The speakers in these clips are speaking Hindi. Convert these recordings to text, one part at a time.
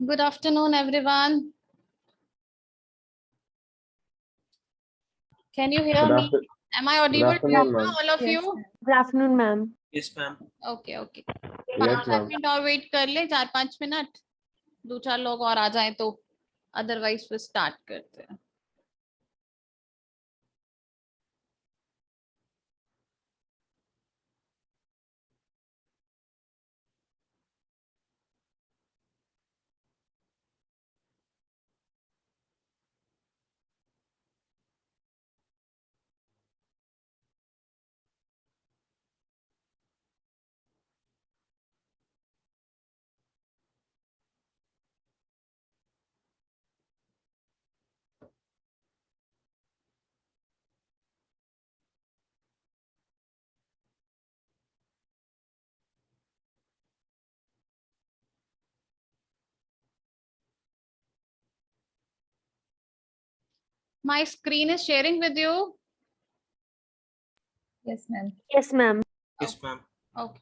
Good afternoon, everyone. Can you hear Good me? afternoon. Am I Good audible to you afternoon, now, ma'am. all of Yes, you? ma'am. Good afternoon, ma'am. Yes, ma'am. Okay, okay. Yes, 5 ma'am. Minute और वेट कर ले, 4-5 मिनट, 2-4 लोग और आ जाएं तो, अदरवाइज फिर स्टार्ट करते हैं. My screen is sharing with you. Yes, ma'am. Yes, ma'am. Yes, ma'am. Okay.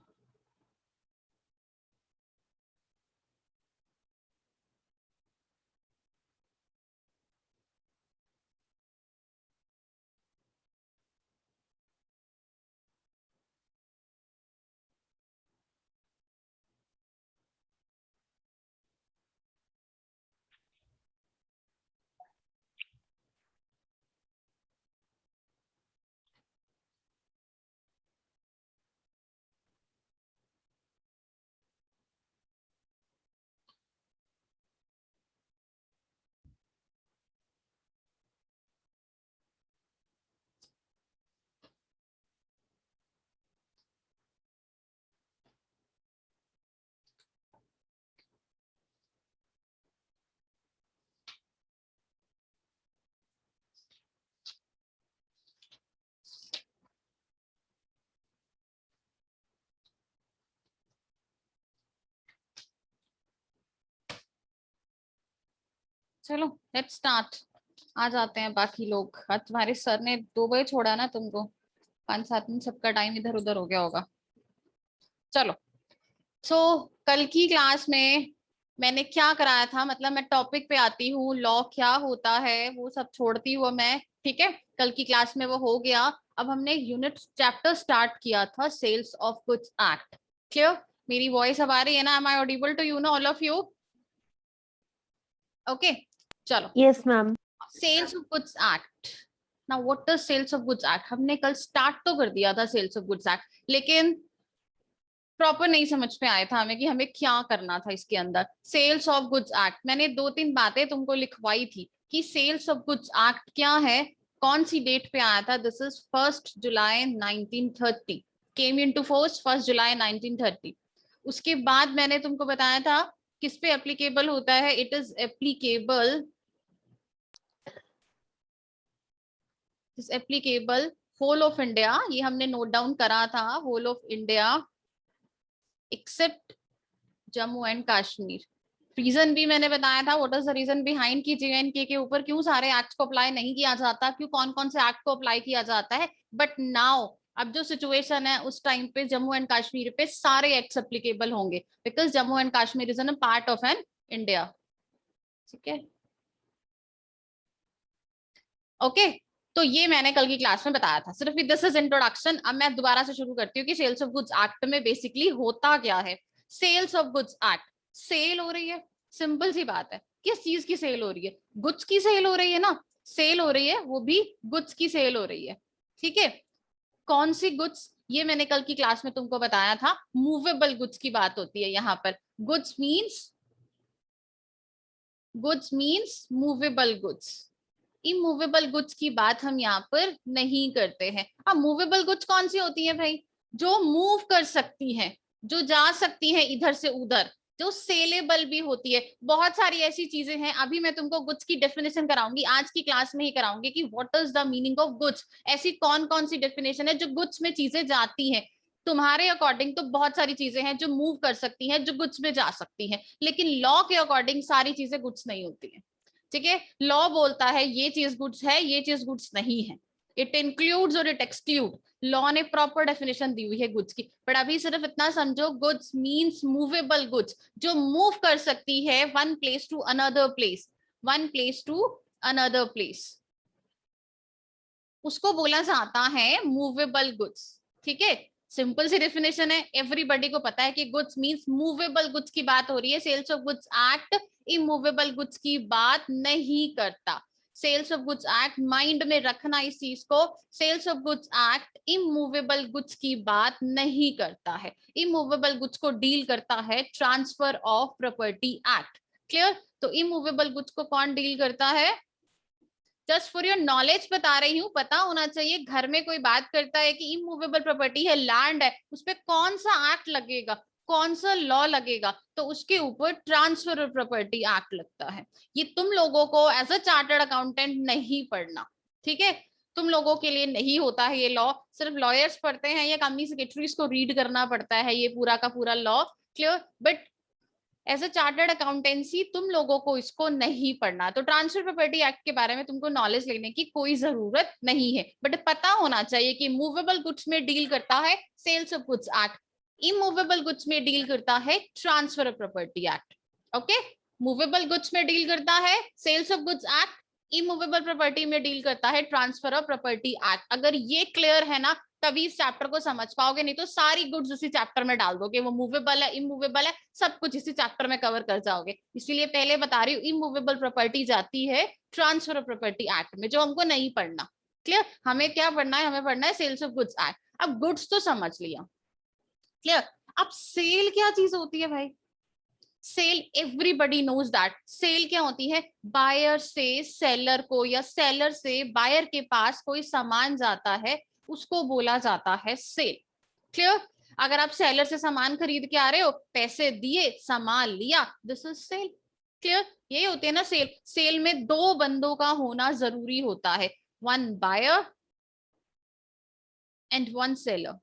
चलो लेट्स स्टार्ट. आ जाते हैं बाकी लोग. आज तुम्हारे सर ने 2 बजे छोड़ा ना तुमको. 5-7 मिनट सबका टाइम इधर उधर हो गया होगा. चलो. सो कल की क्लास में मैंने क्या कराया था, मतलब मैं टॉपिक पे आती हूँ, लॉ क्या होता है वो सब छोड़ती हूँ मैं. ठीक है, कल की क्लास में वो हो गया. अब हमने यूनिट चैप्टर स्टार्ट किया था, sales of goods act. Clear? मेरी वॉइस अब आ रही है ना? Am I audible to you ना, ऑल ऑफ यू? ओके, चलो. Yes, ma'am. Sales of goods act. Now what is sales of goods act? हमने कल स्टार्ट तो कर दिया था सेल्स ऑफ गुड्स एक्ट, लेकिन प्रॉपर नहीं समझ में आया था हमें कि हमें क्या करना था इसके अंदर. सेल्स ऑफ गुड्स एक्ट, मैंने 2-3 बातें तुमको लिखवाई थी कि सेल्स ऑफ गुड्स एक्ट क्या है, कौन सी डेट पे आया था. This is 1 July 1930. Came into force 1 जुलाई 1930. उसके बाद मैंने तुमको बताया था किस पे एप्लीकेबल होता है. It is applicable whole of India. ये हमने नोट डाउन करा था, whole of India except Jammu and Kashmir. Reason भी मैंने बताया था, what is the reason behind कि JNK के ऊपर क्यों सारे एक्ट को अप्लाई नहीं किया जाता, क्यों कौन कौन से एक्ट को अप्लाई किया जाता है. बट नाउ अब जो सिचुएशन है उस टाइम पे जम्मू एंड कश्मीर पे सारे एक्ट्स एप्लीकेबल होंगे, because Jammu and Kashmir is an part of an India. ठीक है, ओके. तो ये मैंने कल की क्लास में बताया था. सिर्फ दिस इज इंट्रोडक्शन. अब मैं दोबारा से शुरू करती हूँ कि सेल्स ऑफ गुड्स एक्ट में बेसिकली होता क्या है. Sales of goods act, sale हो रही है, सिंपल सी बात है. किस चीज की सेल हो रही है? गुड्स की सेल हो रही है ना. सेल हो रही है, वो भी गुड्स की सेल हो रही है. ठीक है, कौन सी गुड्स? ये मैंने कल की क्लास में तुमको बताया था, मूवेबल गुड्स की बात होती है यहाँ पर. Goods means movable goods. Immovable goods की बात हम यहाँ पर नहीं करते हैं. अब मूवेबल गुड्स कौन सी होती है भाई? जो मूव कर सकती हैं, जो जा सकती हैं इधर से उधर, जो सेलेबल भी होती है. बहुत सारी ऐसी चीजें हैं. अभी मैं तुमको गुड्स की डेफिनेशन कराऊंगी, आज की क्लास में ही कराऊंगी कि what is the meaning of goods. ऐसी कौन कौन सी डेफिनेशन है जो गुड्स में चीजें जाती हैं. तुम्हारे अकॉर्डिंग तो बहुत सारी चीजें हैं जो मूव कर सकती हैं, जो गुड्स में जा सकती हैं, लेकिन लॉ के अकॉर्डिंग सारी चीजें गुड्स नहीं होती हैं. ठीक है, लॉ बोलता है ये चीज गुड्स है, ये चीज गुड्स नहीं है. इट इंक्लूड्स और इट एक्सक्लूड। लॉ ने प्रॉपर डेफिनेशन दी हुई है गुड्स की, बट अभी सिर्फ इतना समझो, गुड्स मींस मूवेबल गुड्स, जो मूव कर सकती है one place to another place, one place to another place, उसको बोला जाता है मूवेबल गुड्स। ठीक है, सिंपल सी डेफिनेशन है, एवरीबॉडी को पता है कि गुड्स मींस मूवेबल गुड्स की बात हो रही है। Sales of goods act immovable goods की बात नहीं करता। Sales of goods act, mind में रखना इस चीज को, sales of goods act immovable goods की बात नहीं करता है। इमूवेबल गुड्स को डील करता है transfer of property act. Clear? तो इमूवेबल गुड्स को कौन डील करता है? जस्ट फॉर योर नॉलेज बता रही हूँ, पता होना चाहिए। घर में कोई बात करता है कि इमूवेबल प्रॉपर्टी है, लैंड है, उस पर कौन सा एक्ट लगेगा, कौन सा लॉ लगेगा? तो उसके ऊपर ट्रांसफर ऑफ प्रॉपर्टी एक्ट लगता है। ये तुम लोगों को एज अ चार्टर्ड अकाउंटेंट नहीं पढ़ना, ठीक है? तुम लोगों के लिए नहीं होता है ये लॉ, सिर्फ लॉयर्स पढ़ते हैं या कंपनी सेक्रेटरीज को रीड करना पड़ता है ये पूरा का पूरा law. Clear? But as a chartered accountancy तुम लोगों को इसको नहीं पढ़ना। तो ट्रांसफर प्रॉपर्टी एक्ट के बारे में तुमको नॉलेज लेने की कोई जरूरत नहीं है, बट पता होना चाहिए कि मूवेबल गुड्स में डील करता है sales of goods act, immovable goods में डील करता है transfer of property act. Okay, movable goods में डील करता है sales of goods act, immovable property में डील करता है ट्रांसफर ऑफ प्रॉपर्टी एक्ट। अगर ये क्लियर है ना, तभी इस चैप्टर को समझ पाओगे, नहीं तो सारी गुड्स उसी चैप्टर में डाल दोगे, वो मूवेबल है इमूवेबल है सब कुछ इसी चैप्टर में कवर कर जाओगे। इसीलिए पहले बता रही हूँ, इमूवेबल प्रॉपर्टी जाती है ट्रांसफर ऑफ प्रॉपर्टी एक्ट में, जो हमको नहीं पढ़ना। क्लियर? हमें क्या पढ़ना है? हमें पढ़ना है सेल्स ऑफ गुड्स एक्ट। अब गुड्स तो समझ लिया, क्लियर? अब सेल क्या चीज होती है भाई? Sale, everybody knows that. Sale क्या होती है? बायर से सेलर को या सेलर से बायर के पास कोई सामान जाता है, उसको बोला जाता है सेल। क्लियर? अगर आप सेलर से सामान खरीद के आ रहे हो, पैसे दिए, सामान लिया, दिस इज सेल। क्लियर? ये होती है ना सेल। सेल में दो बंदों का होना जरूरी होता है, one buyer and one seller.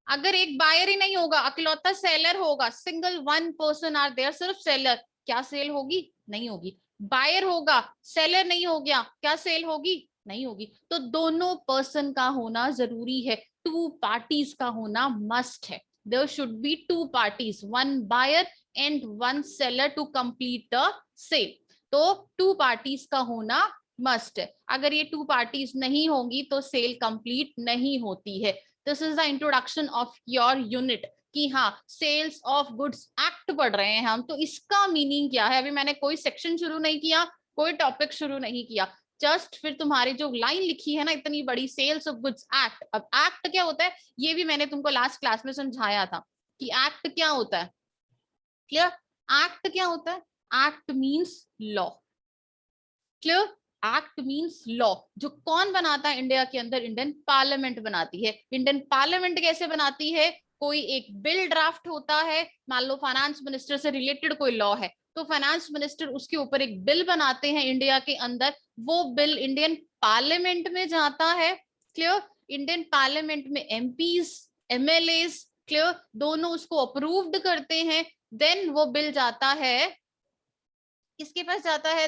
अगर एक बायर ही नहीं होगा, अकेलौता सेलर होगा, single one person are there, सिर्फ सेलर, क्या सेल होगी? नहीं होगी। बायर होगा, सेलर नहीं हो गया, क्या सेल होगी? नहीं होगी। तो दोनों पर्सन का होना जरूरी है, टू पार्टीज का होना मस्ट है। There should be two parties, one buyer and one seller to complete the sale. तो टू पार्टीज का होना मस्ट है। अगर ये टू पार्टीज नहीं होंगी तो सेल कंप्लीट नहीं होती है। This is the introduction of your unit, कि हाँ सेल्स ऑफ गुड्स एक्ट पढ़ रहे हैं हम, तो इसका मीनिंग क्या है? अभी मैंने कोई सेक्शन शुरू नहीं किया, कोई टॉपिक शुरू नहीं किया, जस्ट फिर तुम्हारी जो लाइन लिखी है ना इतनी बड़ी, सेल्स ऑफ गुड्स एक्ट। अब एक्ट क्या होता है ये भी मैंने तुमको लास्ट क्लास में समझाया था कि एक्ट क्या होता है। क्लियर? एक्ट क्या होता है? Act means law. Clear? Act means law. जो कौन बनाता है इंडिया के अंदर? इंडियन पार्लियामेंट बनाती है। इंडियन पार्लियामेंट कैसे बनाती है? कोई एक बिल ड्राफ्ट होता है, मान लो फाइनेंस मिनिस्टर से रिलेटेड कोई लॉ है, तो फाइनेंस मिनिस्टर उसके ऊपर एक बिल बनाते हैं इंडिया के अंदर, वो बिल इंडियन पार्लियामेंट में जाता है। क्लियर? इंडियन पार्लियामेंट में एमपीज, एमएलएज, क्लियर, दोनों उसको अप्रूव्ड करते हैं। देन वो बिल जाता है किसके पास जाता है?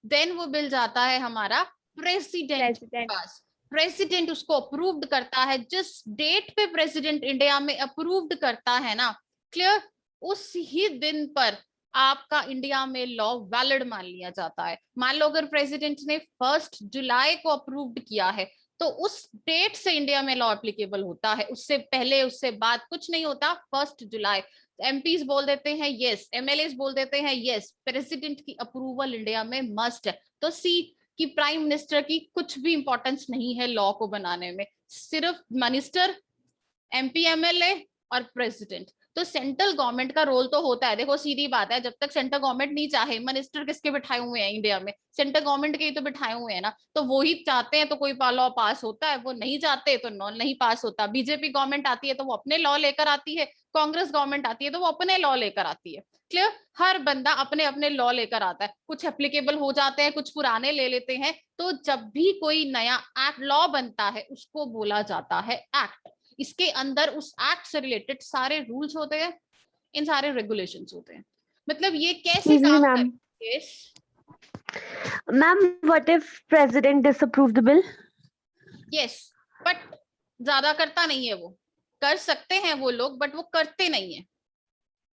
देन वो बिल जाता है हमारा प्रेसिडेंट के पास। प्रेसिडेंट उसको अप्रूव्ड करता है। जिस डेट पे प्रेसिडेंट इंडिया में अप्रूव्ड करता है ना, क्लियर, उस ही दिन पर आपका इंडिया में लॉ वैलिड मान लिया जाता है। मान लो अगर प्रेसिडेंट ने 1 जुलाई को अप्रूव्ड किया है, तो उस डेट से इंडिया में लॉ एप्लीकेबल होता है, उससे पहले उससे बाद कुछ नहीं होता। 1 जुलाई एमपीज बोल देते हैं यस, एमएलएस बोल देते हैं यस, प्रेसिडेंट की अप्रूवल इंडिया में मस्ट है। तो सी कि प्राइम मिनिस्टर की कुछ भी इंपॉर्टेंस नहीं है लॉ को बनाने में, सिर्फ मिनिस्टर, एमपी, एमएलए और प्रेसिडेंट। तो सेंट्रल गवर्नमेंट का रोल तो होता है, देखो सीधी बात है, जब तक सेंट्रल गवर्नमेंट नहीं चाहे, मिनिस्टर किसके बिठाए हुए हैं इंडिया में? सेंट्रल गवर्नमेंट के ही तो बिठाए हुए हैं ना, तो वो ही चाहते हैं तो कोई लॉ पास होता है, वो नहीं चाहते तो नहीं पास होता। बीजेपी गवर्नमेंट आती है तो वो अपने लॉ लेकर आती है, कांग्रेस गवर्नमेंट आती है तो वो अपने लॉ लेकर आती है। क्लियर? हर बंदा अपने अपने लॉ लेकर आता है, कुछ एप्लीकेबल हो जाते हैं, कुछ पुराने ले लेते हैं। तो जब भी कोई नया एक्ट लॉ बनता है उसको बोला जाता है एक्ट। इसके अंदर उस एक्ट से रिलेटेड सारे रूल्स होते हैं, इन सारे रेगुलेशंस होते हैं। मतलब ये कैसे काम करते हैं? Ma'am, what if president disapprove the bill? Yes, but ज्यादा करता नहीं है वो। कर सकते हैं वो लोग बट वो करते नहीं है,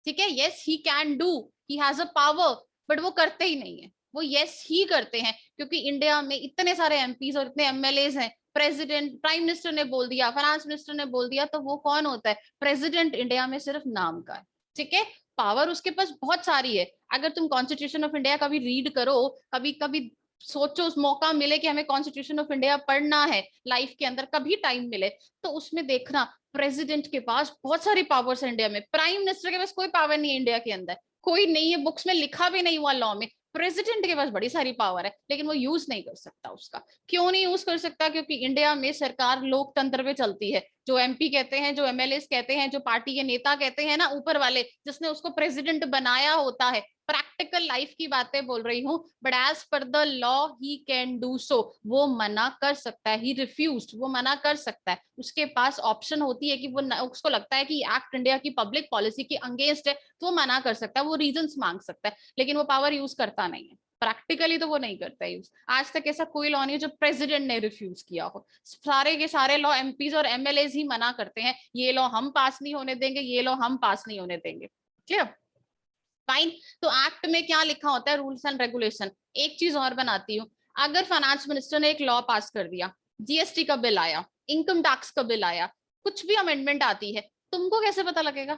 ठीक है। Yes he can do, he has a power, but वो करते ही नहीं है। वो यस ही करते हैं क्योंकि इंडिया में इतने सारे एमपीज और इतने एमएलएज हैं। प्रेसिडेंट, प्राइम मिनिस्टर ने बोल दिया, फाइनेंस मिनिस्टर ने बोल दिया, तो वो कौन होता है? प्रेसिडेंट इंडिया में सिर्फ नाम का है, ठीक है। पावर उसके पास बहुत सारी है। अगर तुम कॉन्स्टिट्यूशन ऑफ इंडिया कभी रीड करो, कभी कभी सोचो, उस मौका मिले कि हमें कॉन्स्टिट्यूशन ऑफ इंडिया पढ़ना है लाइफ के अंदर, कभी टाइम मिले तो उसमें देखना प्रेसिडेंट के पास बहुत सारी पावर्स है इंडिया में। प्राइम मिनिस्टर के पास कोई पावर नहीं है इंडिया के अंदर, कोई नहीं है, बुक्स में लिखा भी नहीं हुआ लॉ में। प्रेसिडेंट के पास बड़ी सारी पावर है लेकिन वो यूज नहीं कर सकता उसका। क्यों नहीं यूज कर सकता? क्योंकि इंडिया में सरकार लोकतंत्र पे चलती है। जो एमपी कहते हैं, जो एमएलए कहते हैं, जो पार्टी के नेता कहते हैं ना, ऊपर वाले जिसने उसको प्रेसिडेंट बनाया होता है, प्रैक्टिकल लाइफ की बातें बोल रही हूँ, but as per the law he can do so. वो मना कर सकता है, ही रिफ्यूज, वो मना कर सकता है। उसके पास ऑप्शन होती है कि वो उसको लगता है कि एक्ट इंडिया की पब्लिक पॉलिसी के अगेंस्ट है, तो वो मना कर सकता है, वो रीजंस मांग सकता है, लेकिन वो पावर यूज करता नहीं है। प्रैक्टिकली तो वो नहीं करता यूज। आज तक ऐसा कोई लॉ नहीं है जो प्रेसिडेंट ने रिफ्यूज किया हो। सारे के सारे लॉ एमपीज और एमएलए ही मना करते हैं, ये लॉ हम पास नहीं होने देंगे, ये लॉ हम पास नहीं होने देंगे। क्लियर? फाइन। तो एक्ट में क्या लिखा होता है? Rules and regulation. एक चीज और बनाती हूँ, अगर फाइनेंस मिनिस्टर ने एक लॉ पास कर दिया, जीएसटी का बिल आया, इनकम टैक्स का बिल आया, कुछ भी अमेंडमेंट आती है, तुमको कैसे पता लगेगा?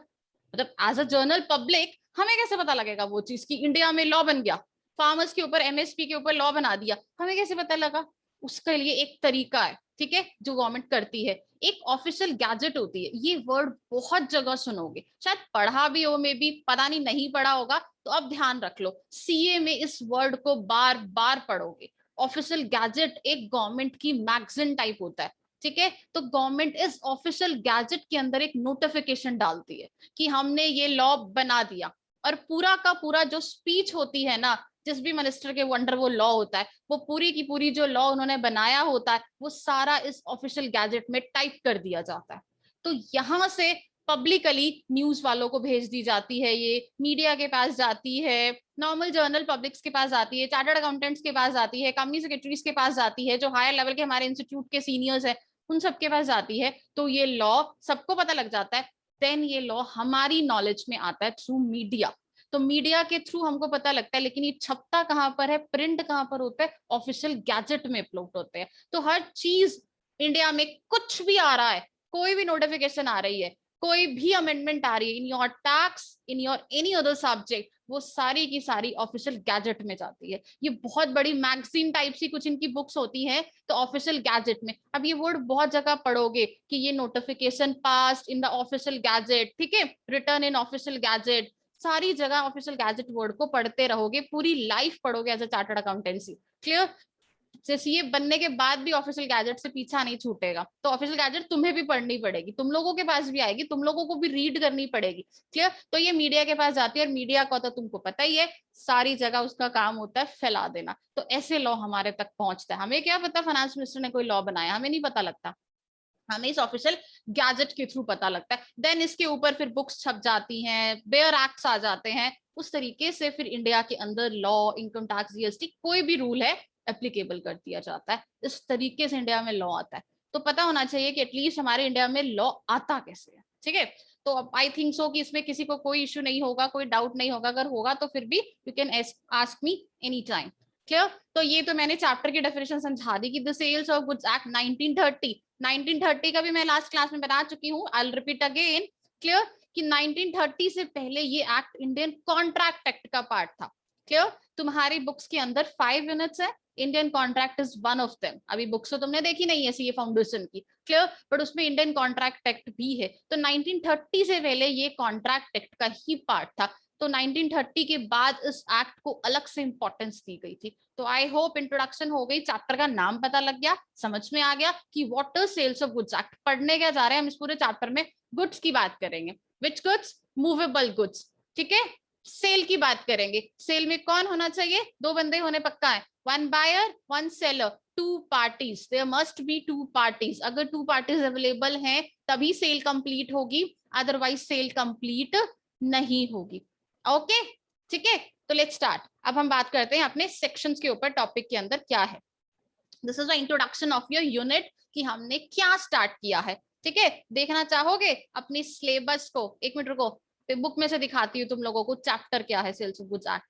मतलब एज अ जर्नल पब्लिक हमें कैसे पता लगेगा वो चीज की इंडिया में लॉ बन गया? फार्मर्स के ऊपर, एमएसपी के ऊपर लॉ बना दिया, हमें कैसे पता लगा? उसके लिए एक तरीका है, ठीक है, जो गवर्नमेंट करती है। एक ऑफिशियल गैजेट होती है, ये वर्ड बहुत जगह सुनोगे, शायद पढ़ा भी हो, में भी पता नहीं पढ़ा होगा, तो अब ध्यान रख लो, सीए में इस वर्ड को बार बार पढ़ोगे। ऑफिशियल गैजेट एक गवर्नमेंट की मैगजीन टाइप होता है, ठीक है। तो गवर्नमेंट इस ऑफिशियल गैजेट के अंदर एक नोटिफिकेशन डालती है कि हमने ये लॉ बना दिया, और पूरा का पूरा जो स्पीच होती है ना, जिस भी मिनिस्टर के अंडर वो लॉ होता है, वो पूरी की पूरी जो लॉ उन्होंने बनाया होता है, वो सारा इस ऑफिशियल गैजेट में टाइप कर दिया जाता है। तो यहां से पब्लिकली न्यूज वालों को भेज दी जाती है, ये मीडिया के पास जाती है, नॉर्मल जर्नल पब्लिक्स के पास जाती है, चार्टर्ड अकाउंटेंट्स के पास जाती है, कंपनी सेक्रेटरीज के पास जाती है, जो हायर लेवल के हमारे इंस्टीट्यूट के सीनियर्स है उन सबके पास जाती है। तो ये लॉ सबको पता लग जाता है। देन ये लॉ हमारी नॉलेज में आता है थ्रू मीडिया। तो मीडिया के थ्रू हमको पता लगता है, लेकिन ये छपता कहाँ पर है, प्रिंट कहाँ पर होता है? ऑफिशियल गैजेट में अपलोड होते हैं। तो हर चीज इंडिया में कुछ भी आ रहा है, कोई भी नोटिफिकेशन आ रही है, कोई भी अमेंडमेंट आ रही है in your tax, in your any other subject, वो सारी की सारी ऑफिशियल गैजेट में जाती है। ये बहुत बड़ी मैगजीन टाइप सी कुछ इनकी बुक्स होती हैं, तो ऑफिशियल गैजेट में। अब ये वर्ड बहुत जगह पढ़ोगे कि ये notification passed in the official gazette, ठीक है, रिटर्न इन ऑफिशियल गैजेट, सारी जगह ऑफिशियल गैजेट वर्ड को पढ़ते रहोगे, पूरी लाइफ पढ़ोगे as a chartered accountancy. Clear? CA बनने के बाद भी ऑफिशियल गैजेट से पीछा नहीं छूटेगा, तो ऑफिशियल गैजेट तुम्हें भी पढ़नी पड़ेगी, तुम लोगों के पास भी आएगी, तुम लोगों को भी रीड करनी पड़ेगी। क्लियर? तो ये मीडिया के पास जाती है, और मीडिया का तो तुमको पता ही है, सारी जगह उसका काम होता है फैला देना। तो ऐसे लॉ हमारे तक पहुंचता है। हमें क्या पता फाइनेंस मिनिस्टर ने कोई लॉ बनाया? हमें नहीं पता लगता, हमें इस ऑफिशियल गैजेट के थ्रू पता लगता है। देन इसके ऊपर फिर बुक्स छप जाती हैं, बेयर एक्ट्स आ जाते हैं, उस तरीके से फिर इंडिया के अंदर लॉ, इनकम टैक्स, जीएसटी, कोई भी रूल है एप्लीकेबल कर दिया जाता है। इस तरीके से इंडिया में लॉ आता है। तो पता होना चाहिए कि एटलीस्ट हमारे इंडिया में लॉ आता कैसे है, ठीक है। तो अब आई थिंक सो कि इसमें किसी को कोई इश्यू नहीं होगा, कोई डाउट नहीं होगा। अगर होगा तो फिर भी you can ask me any time. Clear? तो ये तो मैंने चैप्टर की डेफिनेशन समझा दी कि the sales of goods act 1930, 1930 का भी मैं लास्ट क्लास में बता चुकी हूँ, I will repeat again. Clear? कि 1930 से पहले ये एक्ट इंडियन कॉन्ट्रैक्ट एक्ट का पार्ट था। क्लियर? तुम्हारी बुक्स के अंदर 5 यूनिट्स है, Indian contract is one of them. अभी बुक्स तो तुमने देखी नहीं है सीए फाउंडेशन की, क्लियर, बट उसमें इंडियन कॉन्ट्रैक्ट एक्ट भी है। तो 1930 से पहले ये कॉन्ट्रैक्ट एक्ट का ही पार्ट था। तो 1930 के बाद इस एक्ट को अलग से इंपॉर्टेंस दी गई थी। तो आई होप इंट्रोडक्शन हो गई, चैप्टर का नाम पता लग गया, समझ में आ गया कि what is sales of goods act. पढ़ने क्या जा रहे हैं हम इस पूरे चैप्टर में? गुड्स की बात करेंगे। Which goods? मूवेबल गुड्स, ठीक है। सेल की बात करेंगे। सेल में कौन होना चाहिए? 2 बंदे होने पक्का है, 1 buyer 1 seller, 2 parties, there must be 2 parties. अगर 2 पार्टीज अवेलेबल हैं तभी सेल कंप्लीट होगी, अदरवाइज सेल कंप्लीट नहीं होगी। ओके, ठीक है। तो लेट्स स्टार्ट। अब हम बात करते हैं अपने सेक्शंस के ऊपर, टॉपिक के अंदर क्या है। This is the introduction of your unit कि हमने क्या स्टार्ट किया है। ठीक है, देखना चाहोगे अपनी सिलेबस को? एक मिनट रुको, बुक में से दिखाती हूँ तुम लोगों को चैप्टर क्या है sales of goods act.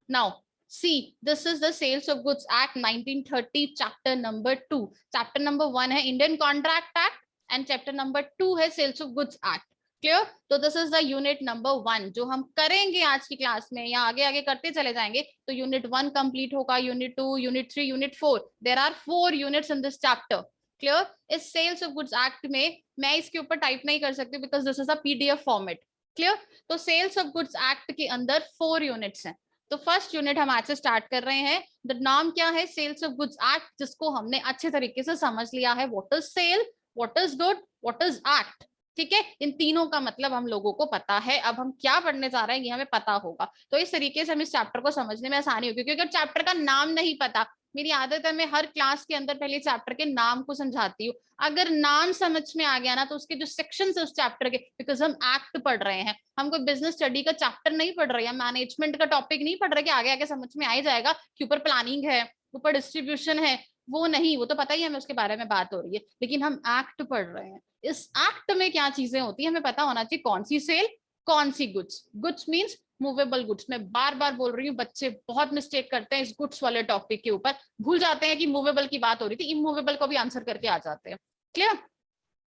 Now see, this is the Sales of Goods Act 1930 chapter number 2. chapter number 1 है Indian Contract Act and chapter number 2 है Sales of Goods Act. Clear? तो this is the unit number 1 जो हम करेंगे आज की क्लास में, या आगे आगे करते चले जाएंगे। तो यूनिट 1 कंप्लीट होगा, unit 2, unit 3, unit 4, there are 4 units in this chapter. Clear? इस सेल्स ऑफ गुड्स एक्ट में मैं इसके ऊपर टाइप नहीं कर सकती because this is a PDF format. Clear? तो सेल्स ऑफ गुड्स एक्ट के अंदर 4 यूनिट्स हैं। तो फर्स्ट यूनिट हम आज से स्टार्ट कर रहे हैं। द नाम क्या है? सेल्स ऑफ गुड्स एक्ट, जिसको हमने अच्छे तरीके से समझ लिया है। What is sale, what is good, what is act. ठीक है, इन तीनों का मतलब हम लोगों को पता है। अब हम क्या पढ़ने जा रहे हैं ये हमें पता होगा, तो इस तरीके से हम इस चैप्टर को समझने में आसानी होगी। क्योंकि अगर चैप्टर का नाम नहीं पता, मेरी आदत है मैं हर क्लास के अंदर पहले चैप्टर के नाम को समझाती हूँ। अगर नाम समझ में आ गया ना तो उसके जो सेक्शन है उस चैप्टर के, बिकॉज हम एक्ट पढ़ रहे हैं, हम कोई बिजनेस स्टडी का चैप्टर नहीं पढ़ रहे हैं, मैनेजमेंट का टॉपिक नहीं पढ़ रहे कि आगे आगे समझ में आ ही जाएगा कि ऊपर प्लानिंग है, ऊपर डिस्ट्रीब्यूशन है, वो नहीं, वो तो पता ही है हमें, उसके बारे में बात हो रही है। लेकिन हम एक्ट पढ़ रहे हैं, इस एक्ट में क्या चीजें होती है हमें पता होना चाहिए। कौन सी सेल, कौन सी goods. Goods means movable goods. मैं बार बार बोल रही हूँ, बच्चे बहुत मिस्टेक करते हैं इस गुड्स वाले टॉपिक के ऊपर, भूल जाते हैं कि मूवेबल की बात हो रही थी, इमूवेबल को भी आंसर करके आ जाते हैं। क्लियर?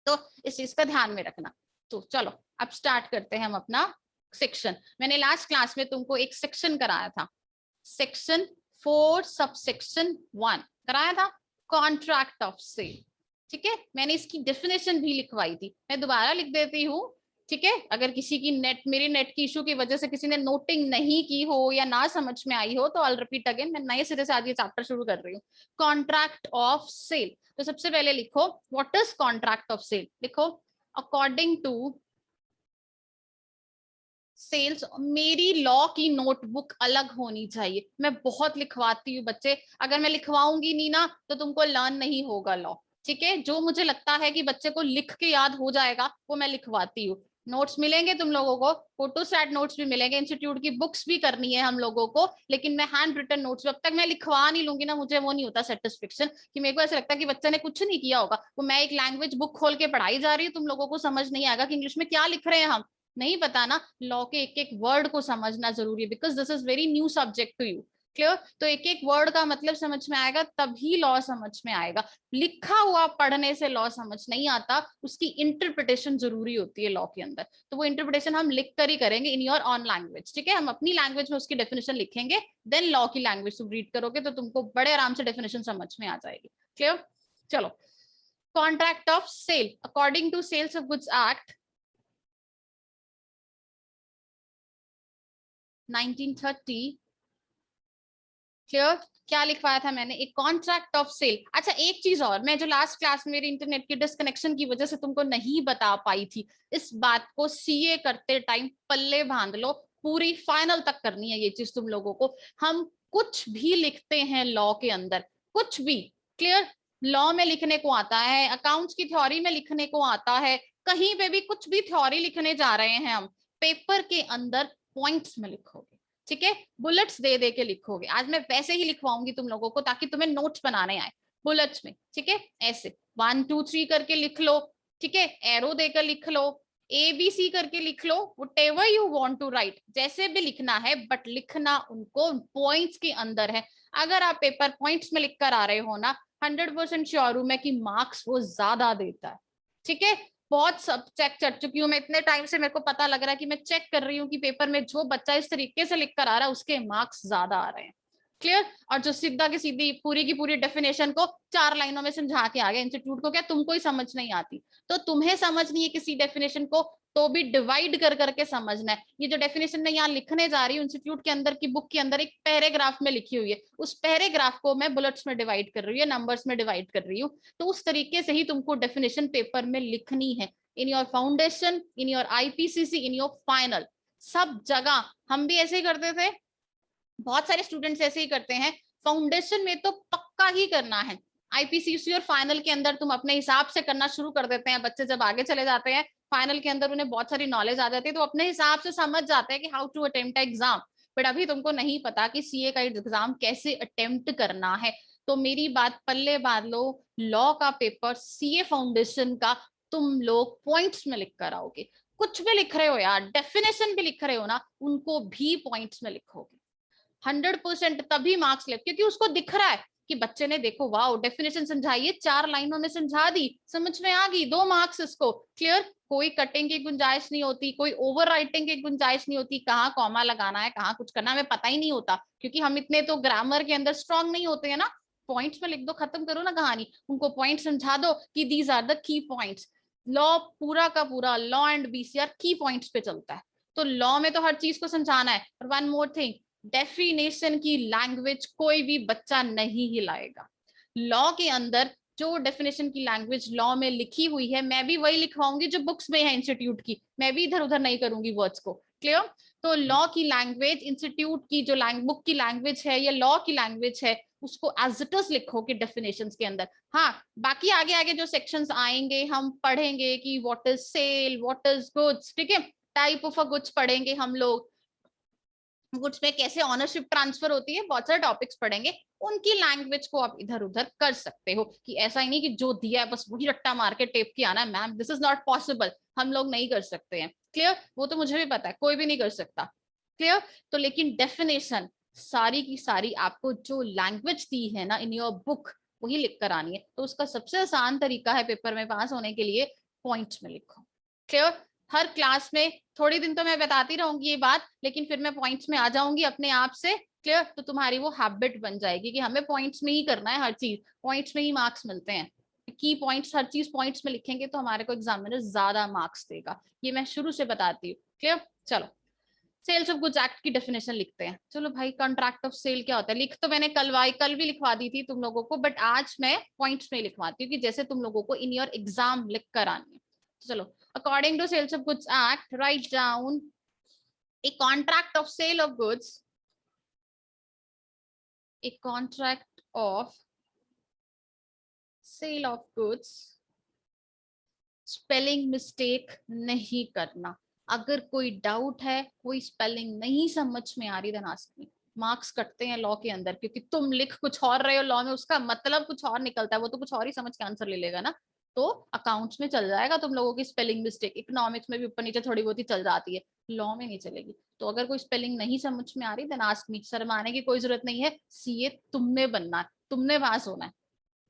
तो इस चीज का ध्यान में रखना। तो चलो अब स्टार्ट करते हैं हम अपना सेक्शन। मैंने लास्ट क्लास में तुमको एक सेक्शन कराया था, सेक्शन 4 सबसेक्शन 1 कराया था, कॉन्ट्रैक्ट ऑफ सेल। ठीक है, मैंने इसकी डेफिनेशन भी लिखवाई थी, मैं दोबारा लिख देती हूँ। ठीक है, अगर किसी की मेरी नेट की इशू की वजह से किसी ने नोटिंग नहीं की हो या ना समझ में आई हो तो आई विल रिपीट अगेन। मैं नए सिरे से आज ये चैप्टर शुरू कर रही हूँ, कॉन्ट्रैक्ट ऑफ सेल। तो सबसे पहले लिखो what is contract of sale. लिखो अकॉर्डिंग टू सेल्स। मेरी लॉ की नोटबुक अलग होनी चाहिए, मैं बहुत लिखवाती हूँ बच्चे, अगर मैं लिखवाऊंगी नहीं ना तो तुमको लर्न नहीं होगा लॉ। ठीक है, जो मुझे लगता है कि बच्चे को लिख के याद हो जाएगा वो मैं लिखवाती हूँ। नोट्स मिलेंगे तुम लोगों को, फोटोस्टैट नोट्स भी मिलेंगे, इंस्टीट्यूट की बुक्स भी करनी है हम लोगों को, लेकिन मैं हैंड रिटन नोट्स, जब तक मैं लिखवा नहीं लूंगी ना मुझे वो नहीं होता सेटिस्फेक्शन, कि मेरे को ऐसा लगता है कि बच्चे ने कुछ नहीं किया होगा। वो मैं एक लैंग्वेज बुक खोल के पढ़ाई जा रही हूँ, तुम लोगों को समझ नहीं आएगा कि इंग्लिश में क्या लिख रहे हैं हम, नहीं पता ना। लॉ के एक एक वर्ड को समझना जरूरी है, because this is very new subject to you. Clear? तो एक एक वर्ड का मतलब समझ में आएगा तभी लॉ समझ में आएगा। लिखा हुआ पढ़ने से लॉ समझ नहीं आता, उसकी इंटरप्रिटेशन जरूरी होती है लॉ के अंदर। तो वो इंटरप्रिटेशन हम लिख कर ही करेंगे इन योर ऑन लैंग्वेज। ठीक है, हम अपनी लैंग्वेज में उसकी डेफिनेशन लिखेंगे, देन लॉ की लैंग्वेज तुम रीड करोगे तो तुमको बड़े आराम से डेफिनेशन समझ में आ जाएगी। क्लियर? चलो, contract of sale according to sales of goods act 1930। Clear? क्या लिखवाया था मैंने? एक कॉन्ट्रैक्ट ऑफ सेल। अच्छा एक चीज और, मैं जो लास्ट क्लास में मेरी इंटरनेट की डिस्कनेक्शन की वजह से तुमको नहीं बता पाई थी, इस बात को सीए करते टाइम पल्ले बांध लो, पूरी फाइनल तक करनी है ये चीज तुम लोगों को। हम कुछ भी लिखते हैं लॉ के अंदर, कुछ भी, क्लियर, लॉ में लिखने को आता है, अकाउंट्स की थ्योरी में लिखने को आता है, कहीं पे भी कुछ भी थ्योरी लिखने जा रहे हैं हम, पेपर के अंदर पॉइंट्स में लिखोगे। ठीक है, बुलेट्स दे दे के लिखोगे। आज मैं वैसे ही लिखवाऊंगी तुम लोगों को ताकि तुम्हें नोट्स बनाने आए बुलेट्स में। ठीक है, ऐसे 1 2 3 करके लिख लो। ठीक है, एरो देकर लिख लो, ABC करके लिख लो, whatever you want to write, जैसे भी लिखना है, बट लिखना उनको पॉइंट्स के अंदर है। अगर आप पेपर पॉइंट्स में लिख कर आ रहे हो ना, 100% श्योर हूं मैं कि मार्क्स वो ज्यादा देता है। ठीक है, बहुत सब चेक कर चुकी हूँ मैं, इतने टाइम से मेरे को पता लग रहा है कि मैं चेक कर रही हूँ कि पेपर में जो बच्चा इस तरीके से लिख कर आ रहा है उसके मार्क्स ज्यादा आ रहे हैं। क्लियर? और जो सीधा की सीधी पूरी की पूरी डेफिनेशन को 4 लाइनों में समझा के आ गया, इंस्टीट्यूट को क्या तुमको ही समझ नहीं आती? तो तुम्हें समझनी है किसी डेफिनेशन को तो भी डिवाइड कर करके समझना है। ये जो डेफिनेशन मैं यहाँ लिखने जा रही हूँ इंस्टीट्यूट के अंदर की बुक के अंदर एक पैराग्राफ में लिखी हुई है, उस पैराग्राफ को मैं बुलेट्स में डिवाइड कर रही हूँ, नंबर्स में डिवाइड कर रही हूँ। तो उस तरीके से ही तुमको डेफिनेशन पेपर में लिखनी है, in your foundation, in your IPCC, in your final, सब जगह। हम भी ऐसे ही करते थे, बहुत सारे स्टूडेंट्स ऐसे ही करते हैं। फाउंडेशन में तो पक्का ही करना है, आईपीसीसी और फाइनल के अंदर तुम अपने हिसाब से करना शुरू कर देते हैं। बच्चे जब आगे चले जाते हैं फाइनल के अंदर उन्हें बहुत सारी नॉलेज आ जाती है, तो अपने हिसाब से समझ जाते हैं कि how to attempt exam. But अभी तुमको नहीं पता कि सीए का एग्जाम कैसे अटेम्प्ट करना है। तो मेरी बात पल्ले बांध लो, लॉ का पेपर सीए फाउंडेशन का तुम लोग पॉइंट्स में लिख कर आओगे। कुछ भी लिख रहे हो यार, डेफिनेशन भी लिख रहे हो ना, उनको भी पॉइंट्स में लिखोगे। 100% तभी मार्क्स ले, क्योंकि उसको दिख रहा है कि बच्चे ने देखो वाओ डेफिनेशन समझाइए, 4 लाइनों में समझा दी, समझ में आ गई, 2 मार्क्स इसको। क्लियर? कोई कटिंग की गुंजाइश नहीं होती, कोई ओवर राइटिंग की गुंजाइश नहीं होती, कहाँ कॉमा लगाना है, कहाँ कुछ करना है, हमें पता ही नहीं होता, क्योंकि हम इतने तो ग्रामर के अंदर स्ट्रांग नहीं होते हैं ना। पॉइंट्स में लिख दो, खत्म करो ना कहानी, उनको पॉइंट समझा दो कि these are the key points. Law पूरा का पूरा, लॉ एंड बीसीआर की पॉइंट्स पे चलता है, तो लॉ में तो हर चीज को समझाना है। और वन मोर थिंग, डेफिनेशन की लैंग्वेज कोई भी बच्चा नहीं हिलाएगा। लॉ के अंदर जो डेफिनेशन की लैंग्वेज लॉ में लिखी हुई है, मैं भी वही लिखवाऊंगी जो बुक्स में है इंस्टीट्यूट की, मैं भी इधर उधर नहीं करूंगी वर्ड्स को। क्लियर? तो लॉ की लैंग्वेज, इंस्टीट्यूट की जो बुक की लैंग्वेज है या लॉ की लैंग्वेज है, उसको एज इट इज लिखोगे डेफिनेशंस के अंदर। हाँ, बाकी आगे आगे जो सेक्शंस आएंगे हम पढ़ेंगे कि what is sale, what is goods, ठीक है, टाइप ऑफ अ गुड्स पढ़ेंगे हम लोग, गुड्स में कैसे ऑनरशिप ट्रांसफर होती है, बहुत सारे टॉपिक्स पढ़ेंगे। उनकी लैंग्वेज को आप इधर उधर कर सकते हो, कि ऐसा ही नहीं कि जो दिया है बस वही रट्टा मार के टेप की आना है। Ma'am this is not possible, हम लोग नहीं कर सकते हैं। क्लियर? वो तो मुझे भी पता है, कोई भी नहीं कर सकता। क्लियर? तो लेकिन डेफिनेशन सारी की सारी आपको जो लैंग्वेज दी है ना इन योर बुक, वही लिख कर आनी है। तो उसका सबसे आसान तरीका है पेपर में पास होने के लिए, पॉइंट्स में लिखो। क्लियर? हर क्लास में थोड़ी दिन तो मैं बताती रहूंगी ये बात, लेकिन फिर मैं पॉइंट्स में आ जाऊंगी अपने आप से। क्लियर? तो तुम्हारी वो हैबिट बन जाएगी कि हमें पॉइंट्स में ही करना है, हर चीज पॉइंट्स में ही मार्क्स मिलते हैं। की पॉइंट्स, हर चीज पॉइंट्स में लिखेंगे तो हमारे को एग्जामिनर ज्यादा मार्क्स देगा, ये मैं शुरू से बताती हूँ। क्लियर? चलो, सेल्स ऑफ गुड्स एक्ट की डेफिनेशन लिखते हैं। चलो भाई, कॉन्ट्रैक्ट ऑफ सेल क्या होता है, लिख तो मैंने कल भी लिखवा दी थी तुम लोगों को, बट आज मैं पॉइंट्स में लिखवाती हूँ कि जैसे तुम लोगों को इन योर एग्जाम लिख कर आनी है। तो चलो, according to sales of goods act, write down a contract of sale of goods, a contract of sale of goods, spelling mistake नहीं करना। अगर कोई डाउट है, कोई स्पेलिंग नहीं समझ में आ रही, देन आस्क मी। मार्क्स कटते हैं लॉ के अंदर, क्योंकि तुम लिख कुछ और रहे हो लॉ में, उसका मतलब कुछ और निकलता है, वो तो कुछ और ही समझ के आंसर ले लेगा ना। तो अकाउंट्स में चल जाएगा तुम लोगों की स्पेलिंग मिस्टेक, इकोनॉमिक्स में भी ऊपर नीचे थोड़ी बहुत ही चल जाती है, लॉ में नहीं चलेगी। तो अगर कोई स्पेलिंग नहीं समझ में आ रही, देन आस्क मी। शर्माने की कोई जरूरत नहीं है, सीए तुमने बनना है, तुमने पास होना है।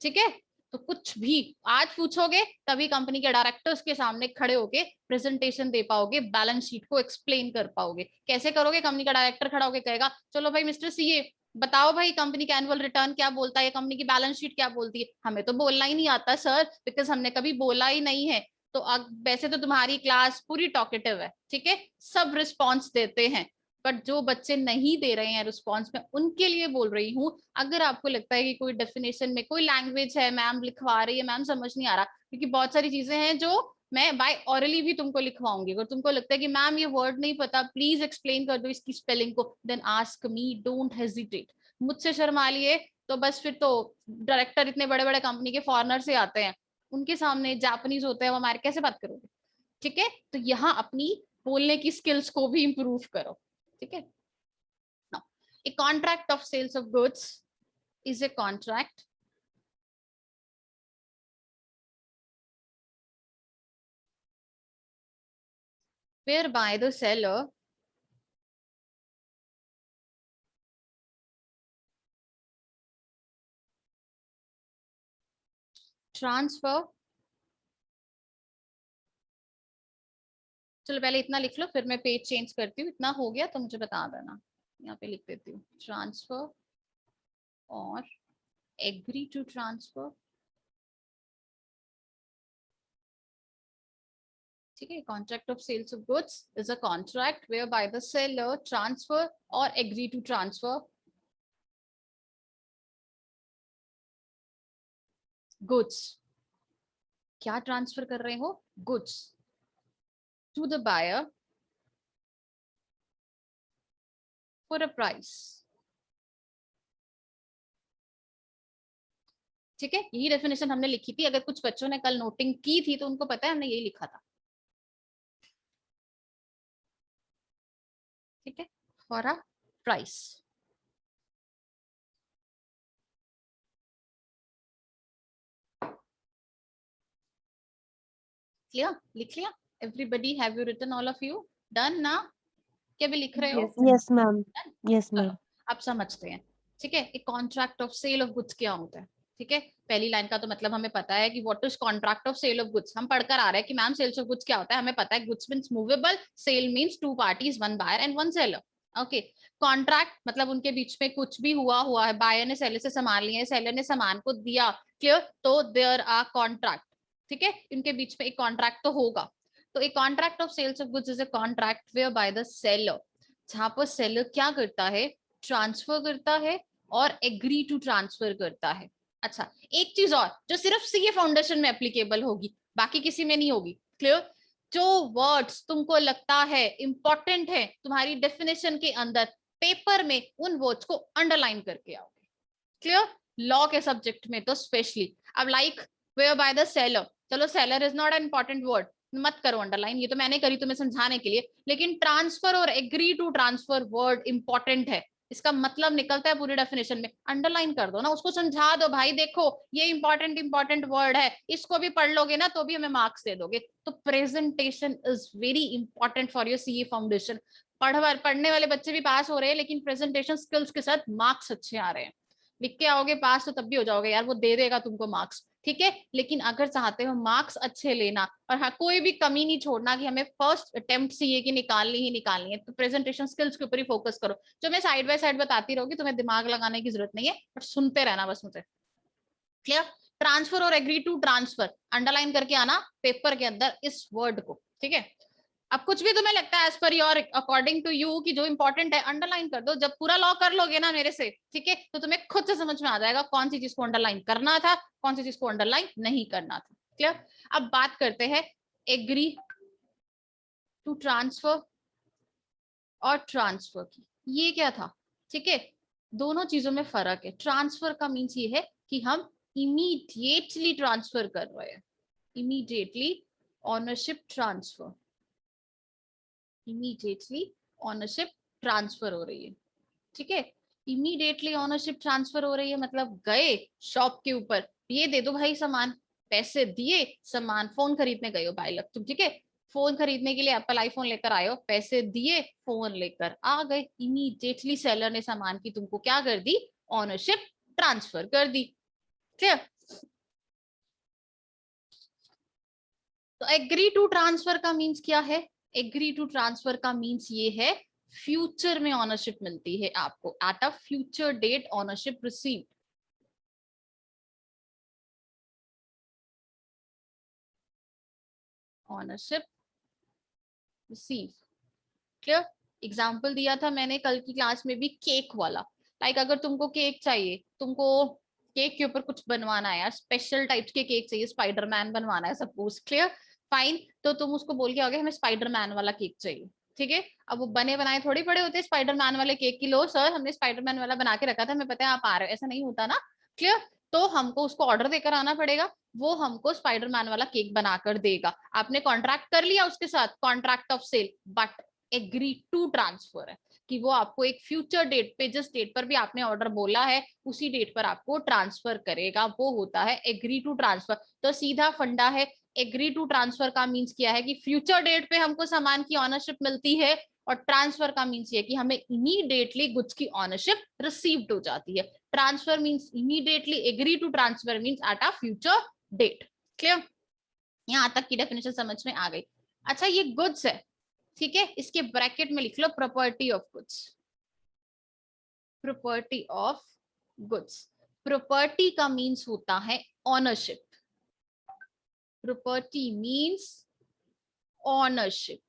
ठीक है? तो कुछ भी आज पूछोगे तभी कंपनी के डायरेक्टर्स के सामने खड़े होके प्रेजेंटेशन दे पाओगे, बैलेंस शीट को एक्सप्लेन कर पाओगे। कैसे करोगे? कंपनी का डायरेक्टर खड़ा होके कहेगा चलो भाई मिस्टर सीए बताओ भाई कंपनी का एनुअल रिटर्न क्या बोलता है, कंपनी की बैलेंस शीट क्या बोलती है। हमें तो बोलना ही नहीं आता सर, बिकॉज हमने कभी बोला ही नहीं है। तो वैसे तो तुम्हारी क्लास पूरी टॉकेटिव है, ठीक है, सब रिस्पॉन्स देते हैं, बट जो बच्चे नहीं दे रहे हैं रिस्पॉन्स में, उनके लिए बोल रही हूँ। अगर आपको लगता है कि कोई डेफिनेशन में कोई लैंग्वेज है, मैम लिखवा रही है, मैम समझ नहीं आ रहा, क्योंकि बहुत सारी चीजें हैं जो मैं बाय ऑरली भी तुमको लिखवाऊंगी। अगर तुमको लगता है कि मैम ये वर्ड नहीं पता, प्लीज एक्सप्लेन कर दो इसकी स्पेलिंग को, then ask me, don't hesitate. मुझसे शर्मा लिए तो बस फिर तो डायरेक्टर इतने बड़े बड़े कंपनी के फॉरनर से आते हैं, उनके सामने जापानीज होते हैं वो हमारे, कैसे बात करोगे? ठीक है? तो यहाँ अपनी बोलने की स्किल्स को भी इंप्रूव करो। ठीक है? Now, a contract of sales of goods is a contract whereby the seller transfer, चलो पहले इतना लिख लो, फिर मैं पेज चेंज करती हूँ। इतना हो गया तो मुझे बता देना, यहाँ पे लिख देती हूँ, ट्रांसफर और एग्री टू ट्रांसफर। ठीक है? Contract of sales of goods is a contract whereby the seller transfer और एग्री टू ट्रांसफर गुड्स। क्या ट्रांसफर कर रहे हो? Goods to the buyer for a price. ठीक है? यही डेफिनेशन हमने लिखी थी, अगर कुछ बच्चों ने कल नोटिंग की थी तो उनको पता है हमने यही लिखा था। ठीक है? For a price. क्लियर? लिख लिया everybody? Have you written all of you? Done ना? क्या भी लिख रहे हो? Yes, ma'am. Yes, चलो ma'am. अब समझते हैं। ठीक है, एक contract of sale of goods क्या होता है? ठीक है, पहली लाइन का तो मतलब हमें पता है कि what is contract of sale of goods. हम पढ़कर आ रहे हैं कि मैम सेल्स ऑफ गुड्स क्या होता है, हमें पता है goods means movable, sale means two parties, one buyer and one seller. Okay, contract मतलब उनके बीच में कुछ भी हुआ है, बायर ने सेलर से सामान लिया है, सेलर ने सामान को दिया, क्लियर? तो देयर आर कॉन्ट्रैक्ट। ठीक है, इनके बीच में एक कॉन्ट्रैक्ट तो होगा। तो एक contract of sales of goods is a contract whereby the seller, जहां पर सेलर क्या करता है, ट्रांसफर करता है और एग्री टू ट्रांसफर करता है। अच्छा, एक चीज और जो सिर्फ सीए फाउंडेशन में एप्लीकेबल होगी, बाकी किसी में नहीं होगी, क्लियर? जो वर्ड्स तुमको लगता है इंपॉर्टेंट है तुम्हारी डेफिनेशन के अंदर, पेपर में उन वर्ड्स को अंडरलाइन करके आओगे, क्लियर? लॉ के सब्जेक्ट में तो स्पेशली। अब like whereby the seller, चलो seller is not an important word, मत करो अंडरलाइन, ये तो मैंने करी तुम्हें समझाने के लिए। लेकिन ट्रांसफर और agree to transfer word important है, इसका मतलब निकलता है पूरी डेफिनेशन में, अंडरलाइन कर दो ना, उसको समझा दो, भाई देखो ये इंपॉर्टेंट वर्ड है, इसको भी पढ़ लोगे ना तो भी हमें मार्क्स दे दोगे। तो presentation is very important for your CA foundation. पढ़ने वाले बच्चे भी पास हो रहे हैं, लेकिन प्रेजेंटेशन स्किल्स के साथ मार्क्स अच्छे आ रहे हैं। लिख के आओगे पास तो तब भी हो जाओगे यार, वो दे देगा तुमको मार्क्स, ठीक है? लेकिन अगर चाहते हो मार्क्स अच्छे लेना और हाँ कोई भी कमी नहीं छोड़ना कि हमें फर्स्ट अटेम्प्ट सीए की निकालनी ही निकालनी है, तो प्रेजेंटेशन स्किल्स के ऊपर ही फोकस करो। जो मैं साइड बाय साइड बताती रहूंगी, तुम्हें दिमाग लगाने की जरूरत नहीं है, बट सुनते रहना बस मुझे, क्लियर? ट्रांसफर और एग्री टू ट्रांसफर अंडरलाइन करके आना पेपर के अंदर इस वर्ड को, ठीक है? अब कुछ भी तुम्हें लगता है as per your according to you कि जो इंपॉर्टेंट है, अंडरलाइन कर दो। जब पूरा लॉ कर लोगे ना मेरे से, ठीक है, तो तुम्हें खुद से समझ में आ जाएगा कौन सी चीज को अंडरलाइन करना था, कौन सी चीज को अंडरलाइन नहीं करना था, क्लियर? अब बात करते हैं एग्री टू ट्रांसफर और ट्रांसफर की। ये क्या था? ठीक है, दोनों चीजों में फर्क है। ट्रांसफर का मीन्स ये है कि हम इमीडिएटली ट्रांसफर कर रहे हैं, immediately ownership transfer, immediately ownership transfer हो रही है, ठीक है? इमीडिएटली ऑनरशिप ट्रांसफर हो रही है मतलब गए शॉप के ऊपर, ये दे दो भाई सामान, पैसे दिए, सामान, फोन खरीदने गए हो भाई लग तुम, ठीक है? फोन खरीदने के लिए एप्पल आईफोन लेकर आए हो, पैसे दिए, फोन लेकर आ गए, इमीडिएटली सेलर ने सामान की तुमको क्या कर दी, ऑनरशिप ट्रांसफर कर दी, क्लियर? तो एग्री टू ट्रांसफर का मीन्स क्या है? एग्री टू ट्रांसफर का मीन्स ये है फ्यूचर में ऑनरशिप मिलती है आपको, at a future date ownership received. Ownership receive, clear? Example दिया था मैंने कल की क्लास में भी केक वाला। लाइक अगर तुमको केक चाहिए, तुमको केक के ऊपर कुछ बनवाना है यार, स्पेशल टाइप्स के केक चाहिए, स्पाइडरमैन बनवाना है सपोज, क्लियर? फाइन, तो तुम उसको बोल के आओगे हमें स्पाइडरमैन वाला केक चाहिए, ठीक है? अब वो बने बनाए थोड़ी पड़े होते स्पाइडरमैन वाले केक की, लो सर हमने स्पाइडरमैन वाला बना के रखा था, हमें पता है आप आ रहे हो, ऐसा नहीं होता ना, क्लियर? तो हमको उसको ऑर्डर देकर आना पड़ेगा, वो हमको स्पाइडरमैन वाला केक बनाकर देगा। आपने कॉन्ट्रैक्ट कर लिया उसके साथ, contract of sale, but agree to transfer है कि वो आपको एक फ्यूचर डेट पे, जिस डेट पर भी आपने ऑर्डर बोला है उसी डेट पर आपको ट्रांसफर करेगा, वो होता है एग्री टू ट्रांसफर। तो सीधा फंडा है, एग्री टू ट्रांसफर का मीन्स क्या है कि फ्यूचर डेट पे हमको सामान की ऑनरशिप मिलती है, और ट्रांसफर का मीन्स ये कि हमें इमीडिएटली गुड्स की ऑनरशिप रिसीव्ड हो जाती है। Transfer means immediately, agree to transfer means at a future date, clear? यहां तक की डेफिनेशन समझ में आ गई? अच्छा, ये गुड्स है, ठीक है, इसके ब्रैकेट में लिख लो property of goods, property of goods. Property का मीन्स होता है ownership, property means ownership,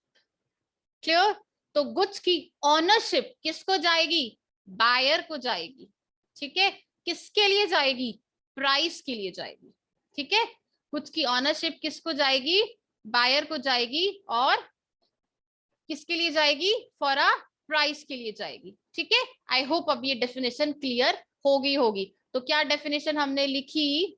clear? तो गुड्स की ऑनरशिप किसको जाएगी, बायर को जाएगी, ठीक है? किसके लिए जाएगी, प्राइस के लिए जाएगी, ठीक है? गुड्स की ऑनरशिप किसको जाएगी, बायर को जाएगी, और किसके लिए जाएगी, फॉर अ प्राइस के लिए जाएगी, ठीक है? आई होप अब ये डेफिनेशन क्लियर होगी। तो क्या डेफिनेशन हमने लिखी,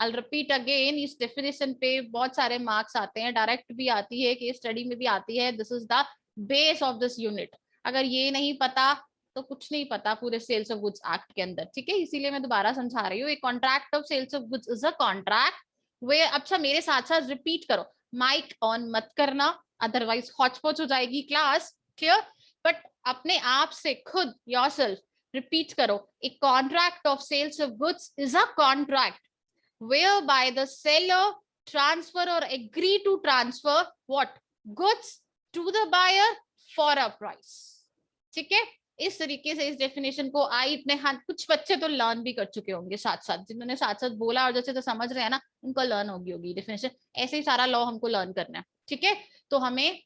I'll repeat again, इस डेफिनेशन पे बहुत सारे मार्क्स आते हैं, डायरेक्ट भी आती है, केस स्टडी में भी आती है, this is the base of this unit. अगर ये नहीं पता तो कुछ नहीं पता पूरे सेल्स ऑफ गुड्स एक्ट के अंदर, ठीक है? इसीलिए मैं दोबारा समझा रही हूँ, एक contract of sales of goods is a contract वे, अच्छा मेरे साथ साथ रिपीट करो, माइक ऑन मत करना, अदरवाइज हॉचपॉच हो जाएगी क्लास। क्लियर? बट अपने आप से खुद योरसेल्फ रिपीट करो, a contract of sales of goods is a contract whereby the seller transfer or agree to transfer what goods to the buyer for a price। ठीक है, इस तरीके से इस डेफिनेशन को आई अपने हाथ, कुछ बच्चे तो लर्न भी कर चुके होंगे साथ साथ, जिन्होंने साथ साथ बोला और जैसे तो समझ रहे हैं ना, उनको लर्न होगी डेफिनेशन। ऐसे ही सारा लॉ हमको लर्न करना है। ठीक है, तो हमें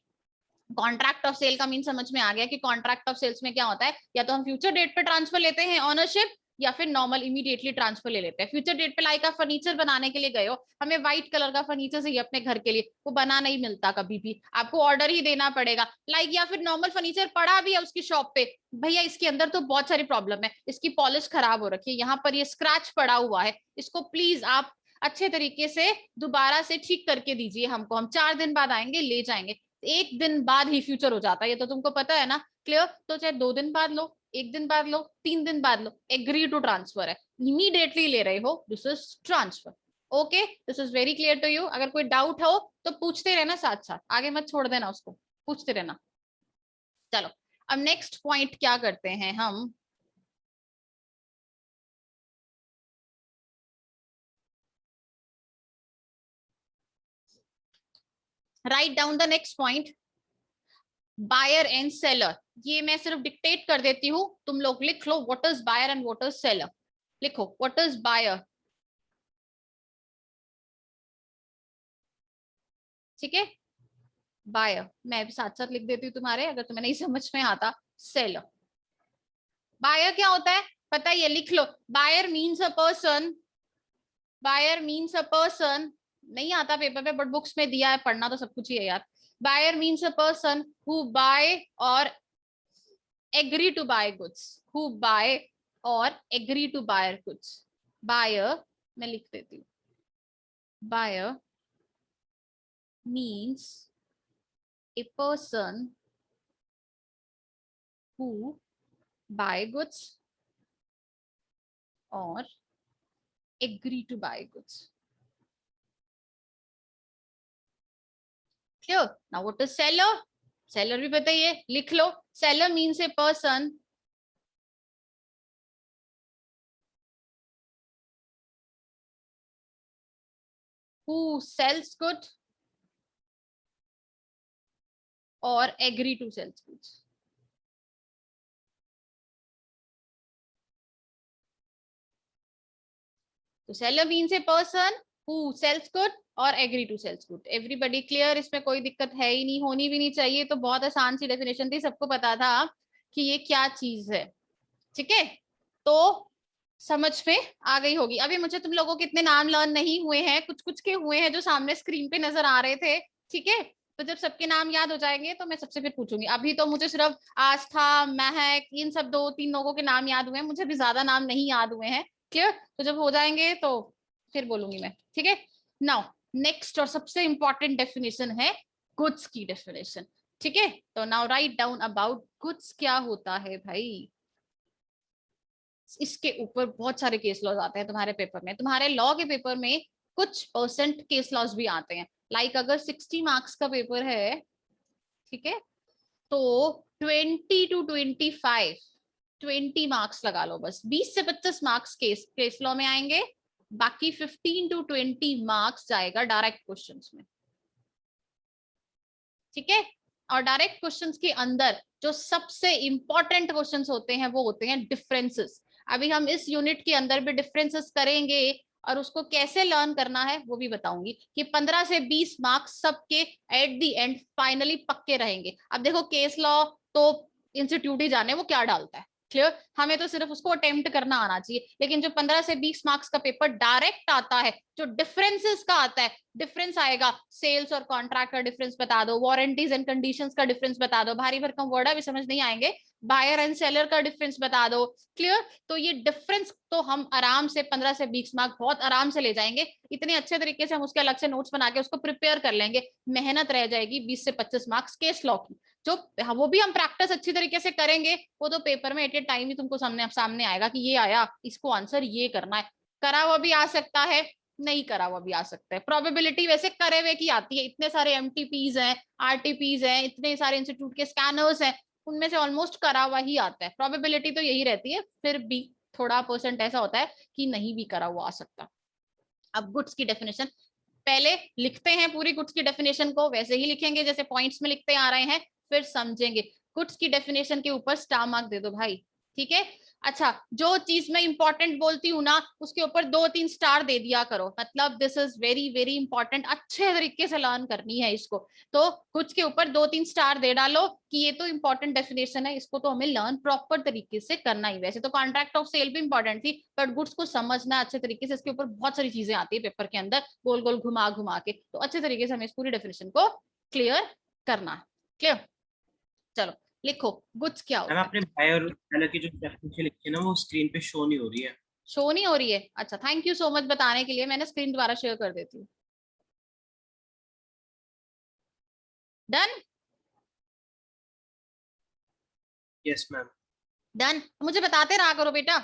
कॉन्ट्रैक्ट ऑफ सेल का मीन समझ में आ गया कि कॉन्ट्रैक्ट ऑफ सेल्स में क्या होता है, या तो हम फ्यूचर डेट पे ट्रांसफर लेते हैं ऑनरशिप, या फिर नॉर्मल इमीडिएटली ट्रांसफर ले लेते हैं। फ्यूचर डेट पे लाइक आप फर्नीचर बनाने के लिए गए हो, हमें व्हाइट कलर का फर्नीचर चाहिए अपने घर के लिए, वो बना नहीं मिलता कभी भी, आपको ऑर्डर ही देना पड़ेगा लाइक, या फिर नॉर्मल फर्नीचर पड़ा भी है उसकी शॉप पे, भैया इसके अंदर तो बहुत सारी प्रॉब्लम है, इसकी पॉलिश खराब हो रखी है, यहाँ पर ये स्क्रैच पड़ा हुआ है, इसको प्लीज आप अच्छे तरीके से दोबारा से ठीक करके दीजिए हमको, हम 4 दिन बाद आएंगे ले जाएंगे। 1 दिन बाद ही फ्यूचर हो जाता है, ये तो तुमको पता है ना। क्लियर? तो चाहे 2 दिन बाद लो, 1 दिन बाद लो, 3 दिन बाद लो, एग्री टू ट्रांसफर है, इमीडिएटली ले रहे हो, this is transfer. Okay, this is very clear to you. अगर कोई डाउट हो तो पूछते रहना साथ साथ, आगे मत छोड़ देना उसको, पूछते रहना। चलो अब नेक्स्ट पॉइंट क्या करते हैं हम, right down the next point, buyer and seller. ये मैं सिर्फ डिक्टेट कर देती हूँ, तुम लोग लिख लो what is buyer and what is seller. लिखो व्हाट इज बायर। ठीक है, बायर मैं भी साथ साथ लिख देती हूँ तुम्हारे, अगर तुम्हें नहीं समझ में आता। सेलर, बायर क्या होता है पता है, ये लिख लो, buyer means a person, buyer means a person, नहीं आता पेपर पे बट बुक्स में दिया है, पढ़ना तो सब कुछ ही है यार। Buyer means a person who buy और agree to buy goods, who buy or agree to buy goods। buyer मैं लिख देती हूँ, buyer means a person who buy goods or agree to buy goods। clear? now what is seller? seller भी बताइए, लिख लो, seller means a person who sells goods or agree to sell goods। तो seller means a person who sells good और agree to sells good। everybody clear? इसमें कोई दिक्कत है ही नहीं, होनी भी नहीं चाहिए, तो बहुत आसान सी डेफिनेशन थी, सबको पता था कि ये क्या चीज है। ठीक है, तो समझ में आ गई होगी। अभी मुझे तुम लोगों के इतने नाम लर्न नहीं हुए हैं, कुछ कुछ के हुए हैं जो सामने स्क्रीन पे नजर आ रहे थे। ठीक है, तो जब सबके नाम याद हो जाएंगे तो मैं सबसे फिर पूछूंगी। अभी तो मुझे सिर्फ आस्था, महक, इन सब 2-3 लोगों के नाम याद हुए हैं, मुझे भी ज्यादा नाम नहीं याद हुए हैं। क्लियर? तो जब हो जाएंगे तो फिर बोलूंगी मैं। ठीक है, नाउ नेक्स्ट और सबसे इंपॉर्टेंट डेफिनेशन है गुड्स की डेफिनेशन। ठीक है, तो now write down about goods क्या होता है भाई। इसके ऊपर बहुत सारे केस लॉज आते हैं तुम्हारे पेपर में, तुम्हारे लॉ के पेपर में कुछ परसेंट केस लॉज भी आते हैं। लाइक अगर 60 मार्क्स का पेपर है, ठीक है, तो 20 to 25 मार्क्स लगा लो, बस 20 से 25 मार्क्स केस लॉ में आएंगे, बाकी 15 to 20 मार्क्स जाएगा डायरेक्ट क्वेश्चंस में। ठीक है, और डायरेक्ट क्वेश्चंस के अंदर जो सबसे इंपॉर्टेंट क्वेश्चंस होते हैं वो होते हैं डिफरेंसेस। अभी हम इस यूनिट के अंदर भी डिफरेंसेस करेंगे, और उसको कैसे लर्न करना है वो भी बताऊंगी कि 15 से 20 मार्क्स सबके एट द एंड फाइनली पक्के रहेंगे। अब देखो केस लॉ तो इंस्टीट्यूट ही जाने वो क्या डालता है। क्लियर? हमें तो सिर्फ उसको अटेम्प्ट करना आना चाहिए, लेकिन जो 15 से 20 मार्क्स का पेपर डायरेक्ट आता है, जो डिफरेंसेस का आता है, डिफरेंस आएगा, सेल्स और कॉन्ट्रैक्ट का डिफरेंस बता दो, वारंटीज एंड कंडीशंस का डिफरेंस बता दो, भारी भरकम वर्ड अभी समझ नहीं आएंगे, बायर एंड सेलर का डिफरेंस बता दो। क्लियर? तो ये डिफरेंस तो हम आराम से 15 से 20 मार्क बहुत आराम से ले जाएंगे, इतने अच्छे तरीके से हम उसके अलग से नोट्स बना के उसको प्रिपेयर कर लेंगे। मेहनत रह जाएगी 20 से 25 मार्क्स केस लॉ की, जो वो भी हम प्रैक्टिस अच्छी तरीके से करेंगे, वो तो पेपर में एट ए टाइम ही तुमको सामने सामने आएगा कि ये आया, इसको आंसर ये करना है, करा हुआ भी आ सकता है, नहीं करा हुआ भी आ सकता है। प्रोबेबिलिटी वैसे करे हुए की आती है, इतने सारे एमटीपीज हैं, आरटीपीज हैं, इतने सारे इंस्टीट्यूट के स्कैनर्स हैं, उनमें से ऑलमोस्ट करा हुआ ही आता है। प्रोबेबिलिटी तो यही रहती है, फिर भी थोड़ा परसेंट ऐसा होता है कि नहीं भी करा हुआ आ सकता। अब गुड्स की डेफिनेशन पहले लिखते हैं, पूरी गुड्स की डेफिनेशन को वैसे ही लिखेंगे जैसे पॉइंट्स में लिखते आ रहे हैं, फिर समझेंगे। गुड्स की डेफिनेशन के ऊपर स्टार मार्क दे दो भाई, ठीक है। अच्छा, जो चीज मैं इंपॉर्टेंट बोलती हूँ ना, उसके ऊपर 2-3 स्टार दे दिया करो, मतलब this is very very important, अच्छे तरीके से लर्न करनी है इसको। तो कुछ के ऊपर 2-3 स्टार दे डालो कि ये तो इंपॉर्टेंट डेफिनेशन है, इसको तो हमें लर्न प्रॉपर तरीके से करना ही। वैसे तो कॉन्ट्रैक्ट ऑफ सेल भी इंपॉर्टेंट थी, बट गुड्स को समझना अच्छे तरीके से, इसके ऊपर बहुत सारी चीजें आती है पेपर के अंदर, गोल गोल घुमा घुमा के, तो अच्छे तरीके से हमें इस पूरी डेफिनेशन को क्लियर करना है। क्लियर, चलो लिखो गुड्स क्या मैम होता है। आपने बाय और सेलर की जो डेफिनेशन लिखी है ना, वो स्क्रीन पे शो नहीं हो रही है। शो नहीं हो रही है? अच्छा, थैंक यू सो मच बताने के लिए, मैंने स्क्रीन दोबारा शेयर कर देती हूँ। Done yes ma'am. डन, मुझे बताते रहा करो बेटा,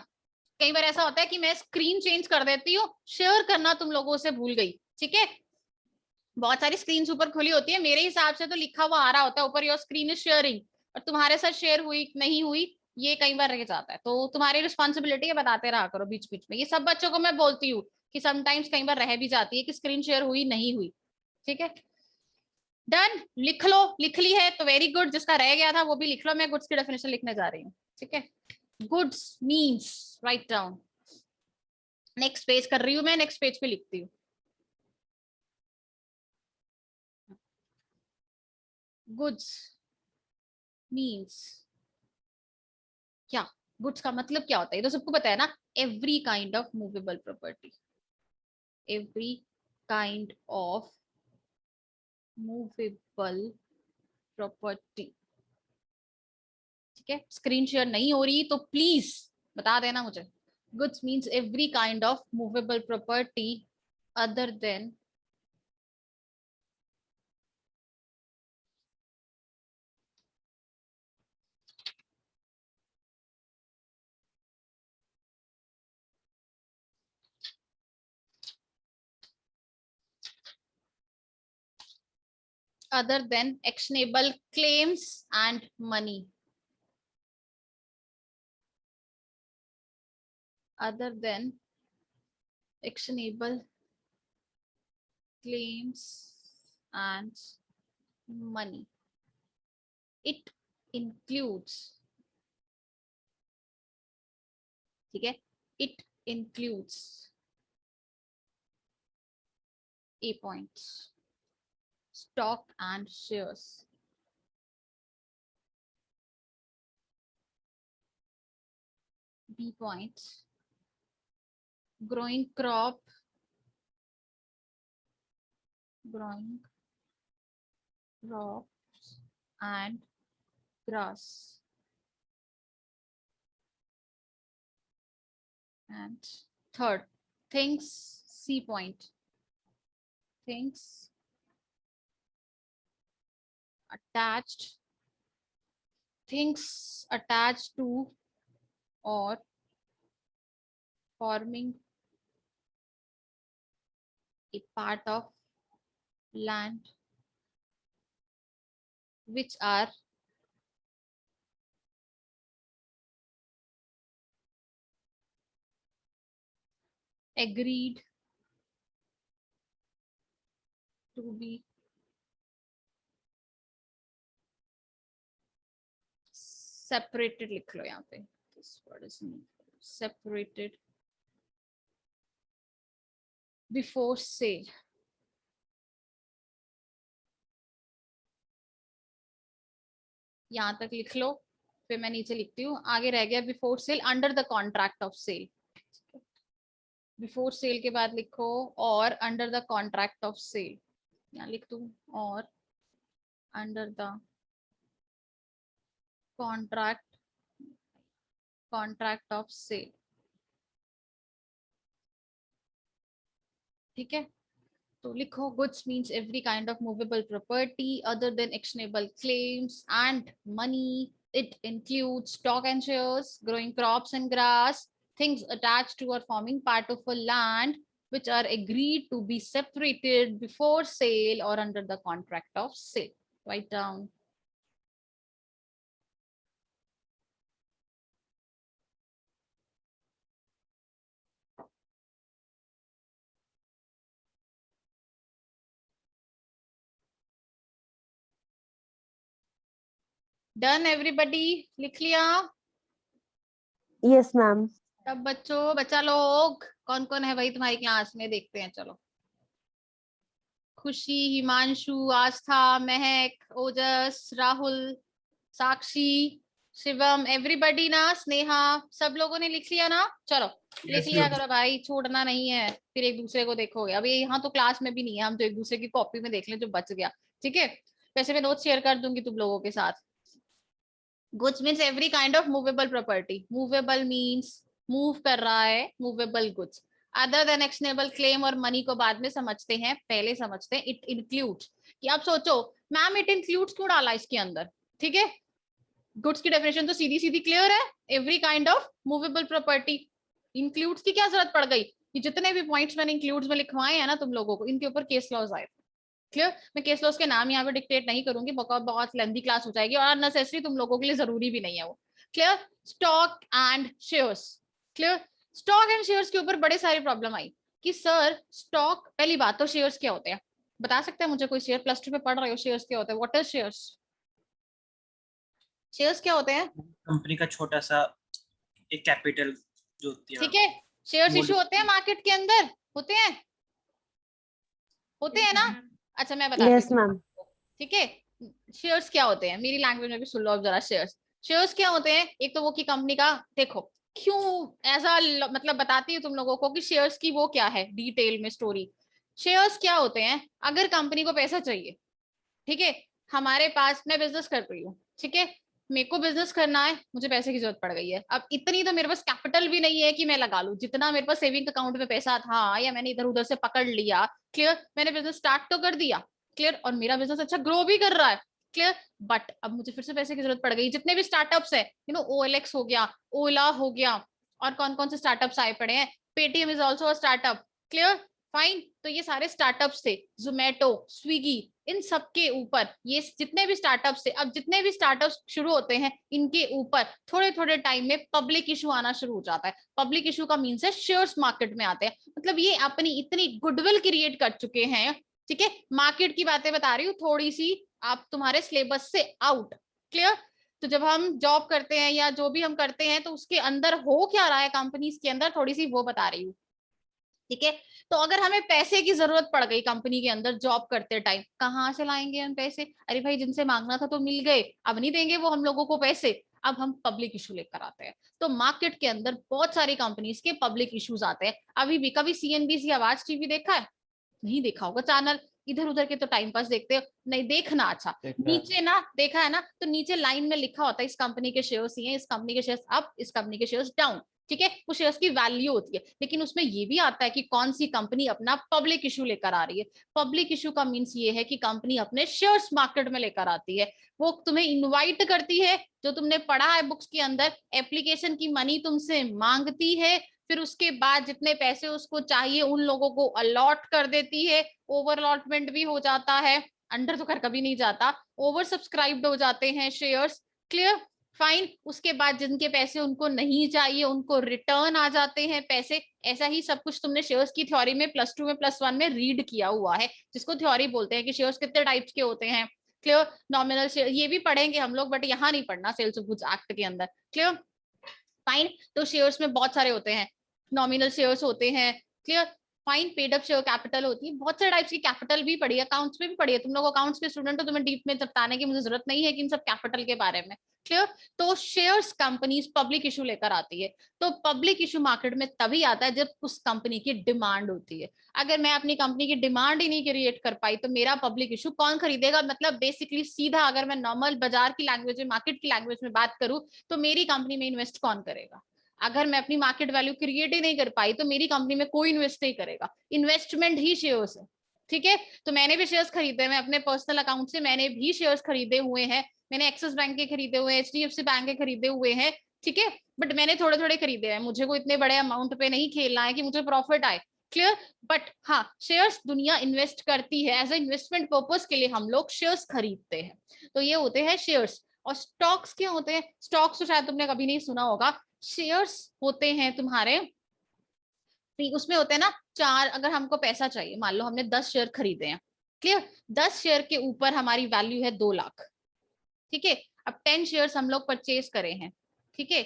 कई बार ऐसा होता है कि मैं स्क्रीन चेंज कर देती हूँ, शेयर करना तुम लोगों से भूल गई, ठीक है। बहुत सारी स्क्रीन ऊपर खुली होती है, मेरे हिसाब से तो लिखा हुआ आ रहा होता है ऊपर योर स्क्रीन इज शेयरिंग, और तुम्हारे साथ शेयर हुई नहीं हुई ये कई बार रह जाता है, तो तुम्हारी रिस्पॉन्सिबिलिटी है, बताते रहा करो बीच बीच में। ये सब बच्चों को मैं बोलती हूँ कि समटाइम्स कई बार रह भी जाती है कि स्क्रीन शेयर हुई नहीं हुई, ठीक है। डन, लिख लो, लिख ली है तो वेरी गुड, जिसका रह गया था वो भी लिख लो, मैं गुड्स की डेफिनेशन लिखने जा रही हूँ, ठीक है। Goods means, write down, next page कर रही हूँ मैं, नेक्स्ट पेज पे लिखती हूँ। गुड्स मीन्स क्या, गुड्स का मतलब क्या होता है, ये तो सबको पता है ना, every kind of movable property, every kind of movable property, ठीक है। स्क्रीन शेयर नहीं हो रही तो प्लीज बता देना मुझे। Goods means every kind of movable property other then other than actionable claims and money, other than actionable claims and money. It includes, ठीक है, it includes A point, stock and shares, B point, growing crop, growing crops and grass, and third, things, C point, things attached, things attached to or forming a part of land which are agreed to be separated, लिख लो यहाँ पे, this word is separated before sale, यहाँ तक लिख लो, फिर मैं नीचे लिखती हूँ, आगे रह गया before sale, under the contract of sale, before sale के बाद लिखो और under the contract of sale, यहाँ लिख दूँ और under the contract of sale, ठीक है। तो लिखो goods means every kind of movable property other than actionable claims and money, it includes stock and shares, growing crops and grass, things attached to or forming part of a land which are agreed to be separated before sale or under the contract of sale. Write down. Done everybody? लिख लिया? Yes, ma'am. सब बच्चों, बच्चा लोग कौन कौन है भाई तुम्हारी क्लास में, देखते हैं चलो। खुशी, हिमांशु, आस्था, महक, ओजस, राहुल, साक्षी, शिवम, एवरीबॉडी ना, स्नेहा, सब लोगों ने लिख लिया ना? चलो लिख लिया करो भाई, छोड़ना नहीं है, फिर एक दूसरे को देखोगे। अभी यहाँ तो क्लास में भी नहीं है, हम तो एक दूसरे की कॉपी में देख लें जो बच गया, ठीक है? वैसे मैं नोट शेयर कर दूंगी तुम लोगों के साथ। Goods means every kind of movable property. Movable means move कर रहा है, movable goods. Other than actionable claim और मनी को बाद में समझते हैं, पहले समझते हैं इट इंक्लूड्स। कि आप सोचो मैम इट इंक्लूड्स क्यों डाला इसके अंदर, ठीक है? गुड्स की डेफिनेशन तो सीधी सीधी क्लियर है, every kind of movable property. Includes की क्या जरूरत पड़ गई? कि जितने भी पॉइंट्स मैंने इंक्लूड्स में लिखवाए हैं ना तुम लोगों को, इनके ऊपर केस लॉज आए। क्लियर? मैं केस लॉज के नाम यहाँ पे डिक्टेट नहीं करूंगी, बहुत लेंथी क्लास हो जाएगी और अननेसेसरी तुम लोगों के लिए जरूरी भी नहीं है वो। Clear? Stock and shares. Clear? Stock and shares के ऊपर बड़े सारे प्रॉब्लम आई कि सर स्टॉक, पहली बात तो शेयर्स क्या होते हैं बता सकते हैं मुझे कोई? शेयर प्लस 2 में पढ़ रहे हो, शेयर्स क्या होते हैं? What is shares? शेयर्स क्या होते हैं? कंपनी का छोटा सा एक कैपिटल जो होती है। ठीक है, शेयर्स इशू होते हैं मार्केट के अंदर, होते हैं, होते हैं ना? अच्छा मैं बताती हूँ। Yes, ma'am. ठीक है, शेयर्स क्या होते हैं मेरी लैंग्वेज में भी सुन लो अब जरा। शेयर्स क्या होते हैं? एक तो वो की कंपनी का, देखो क्यों ऐसा मतलब बताती हूँ तुम लोगों को कि शेयर्स की वो क्या है डिटेल में स्टोरी। शेयर्स क्या होते हैं? अगर कंपनी को पैसा चाहिए, ठीक है, हमारे पास, मैं बिजनेस कर रही हूँ, ठीक है, मेरे को बिजनेस करना है, मुझे पैसे की जरूरत पड़ गई है। अब इतनी तो मेरे पास कैपिटल भी नहीं है कि मैं लगा लूं, जितना मेरे पास सेविंग अकाउंट में पैसा था या मैंने इधर उधर से पकड़ लिया, क्लियर, मैंने बिजनेस स्टार्ट तो कर दिया, क्लियर, और मेरा बिजनेस अच्छा ग्रो भी कर रहा है, क्लियर, बट अब मुझे फिर से पैसे की जरूरत पड़ गई। जितने भी स्टार्टअप्स है, OLX हो गया, ओला हो गया, और कौन कौन से स्टार्टअप्स आए पड़े हैं, Paytm is also a startup, clear, fine. तो ये सारे स्टार्टअप्स थे, जोमेटो, स्विगी, इन सब के ऊपर ये जितने भी स्टार्टअप्स थे, अब जितने भी स्टार्टअप्स शुरू होते हैं इनके ऊपर थोड़े थोड़े टाइम में पब्लिक इशू आना शुरू हो जाता है। पब्लिक इशू का मीन्स है शेयर्स मार्केट में आते हैं। मतलब ये अपनी इतनी गुडविल क्रिएट कर चुके हैं, ठीक है, मार्केट की बातें बता रही हूँ थोड़ी सी, आप तुम्हारे सिलेबस से आउट, क्लियर। तो जब हम जॉब करते हैं या जो भी हम करते हैं तो उसके अंदर हो क्या रहा है कंपनीज के अंदर, थोड़ी सी वो बता रही हूँ, ठीक है। तो अगर हमें पैसे की जरूरत पड़ गई कंपनी के अंदर जॉब करते टाइम, कहाँ से लाएंगे हम पैसे? अरे भाई जिनसे मांगना था तो मिल गए, अब नहीं देंगे वो हम लोगों को पैसे, अब हम पब्लिक इशू लेकर आते हैं। तो मार्केट के अंदर बहुत सारी कंपनीज के पब्लिक इश्यूज आते हैं। अभी भी कभी CNBC आवाज टीवी देखा है? नहीं देखा होगा चैनल, इधर उधर के तो टाइम पास देखते हो, नहीं देखना। अच्छा नीचे ना देखा है ना, तो नीचे लाइन में लिखा होता है इस कंपनी के शेयर्स ये, इस कंपनी के शेयर्स अप, इस कंपनी के शेयर्स डाउन, ठीक है, वो शेयर्स की वैल्यू होती है। लेकिन उसमें ये भी आता है कि कौन सी कंपनी अपना पब्लिक इशू लेकर आ रही है। पब्लिक इशू का मीन्स ये है कि कंपनी अपने शेयर्स मार्केट में लेकर आती है, वो तुम्हें इनवाइट करती है, जो तुमने पढ़ा है बुक्स के अंदर, एप्लीकेशन की मनी तुमसे मांगती है, फिर उसके बाद जितने पैसे उसको चाहिए उन लोगों को अलॉट कर देती है, ओवर अलॉटमेंट भी हो जाता है, अंडर तो कर कभी नहीं जाता, ओवर सब्सक्राइब्ड हो जाते हैं शेयर्स, क्लियर, फाइन। उसके बाद जिनके पैसे उनको नहीं चाहिए उनको रिटर्न आ जाते हैं पैसे। ऐसा ही सब कुछ तुमने शेयर्स की थ्योरी में +2 में +1 में रीड किया हुआ है, जिसको थ्योरी बोलते हैं कि शेयर्स कितने टाइप्स के होते हैं, क्लियर। नॉमिनल शेयर ये भी पढ़ेंगे हम लोग, बट यहाँ नहीं पढ़ना सेल्स ऑफ गुड्स एक्ट के अंदर, क्लियर, फाइन। तो शेयर्स में बहुत सारे होते हैं, नॉमिनल शेयर्स होते हैं, clear, fine. Paid up share capital होती है, बहुत सारे टाइप्स की कैपिटल भी पढ़ी है, अकाउंट्स में भी पढ़ी है। तुम लोग अकाउंट्स के स्टूडेंट हो, तुम्हें डीप में बताने की मुझे जरूरत नहीं है कि इन सब कैपिटल के बारे में, क्लियर। तो शेयर्स कंपनीज पब्लिक इशू लेकर आती है। तो पब्लिक इशू मार्केट में तभी आता है जब उस कंपनी की डिमांड होती है। अगर मैं अपनी कंपनी की डिमांड ही नहीं क्रिएट कर पाई तो मेरा पब्लिक इशू कौन खरीदेगा? मतलब बेसिकली सीधा अगर मैं नॉर्मल बाजार की लैंग्वेज में, मार्केट की लैंग्वेज में बात करूं तो मेरी कंपनी में इन्वेस्ट कौन करेगा? अगर मैं अपनी मार्केट वैल्यू क्रिएट ही नहीं कर पाई तो मेरी कंपनी में कोई इन्वेस्ट नहीं करेगा। इन्वेस्टमेंट ही शेयर्स है, ठीक है। तो मैंने भी शेयर्स खरीदे हैं, मैं अपने पर्सनल अकाउंट से मैंने भी शेयर्स खरीदे हुए हैं, मैंने एक्सिस बैंक के खरीदे हुए हैं, HDFC बैंक के खरीदे हुए हैं, ठीक है, बट मैंने थोड़े थोड़े खरीदे हैं। मुझे को इतने बड़े अमाउंट पे नहीं खेलना है कि मुझे प्रॉफिट आए, क्लियर। बट हाँ, शेयर्स दुनिया इन्वेस्ट करती है, एज ए इन्वेस्टमेंट पर्पस के लिए हम लोग शेयर्स खरीदते हैं, तो ये होते हैं शेयर्स। और स्टॉक्स क्या होते हैं? स्टॉक्स तो शायद तुमने कभी नहीं सुना होगा। शेयर्स होते हैं तुम्हारे, उसमें होते हैं ना चार, अगर हमको पैसा चाहिए, मान लो हमने 10 शेयर खरीदे हैं, क्लियर, 10 शेयर के ऊपर हमारी वैल्यू है 2 लाख, ठीक है। अब 10 शेयर्स हम लोग परचेज करे हैं, ठीक है,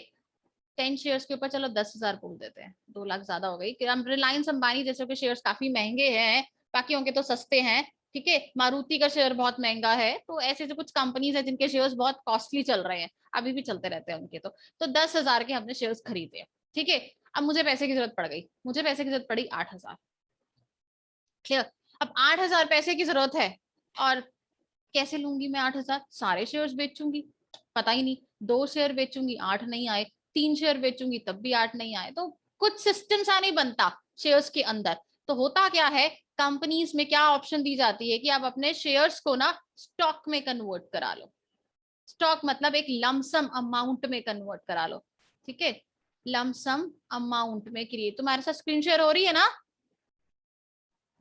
10 शेयर्स के ऊपर चलो 10,000 बोल देते हैं, 2 लाख ज्यादा हो गई, हम रिलायंस अंबानी जैसे के शेयर्स काफी महंगे हैं, बाकियों के तो सस्ते हैं, ठीक है, मारुति का शेयर बहुत महंगा है, तो ऐसे जो कुछ कंपनीज है जिनके शेयर्स बहुत कॉस्टली चल रहे हैं, अभी भी चलते रहते हैं उनके, तो 10,000 के हमने शेयर्स खरीदे, ठीक है। अब मुझे पैसे की जरूरत पड़ गई, मुझे पैसे की जरूरत पड़ी 8,000, क्लियर। अब 8,000 पैसे की जरूरत है, और कैसे लूंगी मैं 8,000? सारे शेयर्स बेचूंगी, पता ही नहीं, 2 शेयर बेचूंगी 8 नहीं आए, 3 शेयर बेचूंगी तब भी 8 नहीं आए, तो कुछ सिस्टम सा नहीं बनता शेयर्स के अंदर। तो होता क्या है, कंपनीज में क्या ऑप्शन दी जाती है कि आप अपने शेयर्स को ना स्टॉक में कन्वर्ट करा लो। स्टॉक मतलब एक लमसम अमाउंट में कन्वर्ट करा लो, ठीक है, लमसम अमाउंट में क्रिएट। तुम्हारे साथ स्क्रीन शेयर हो रही है ना?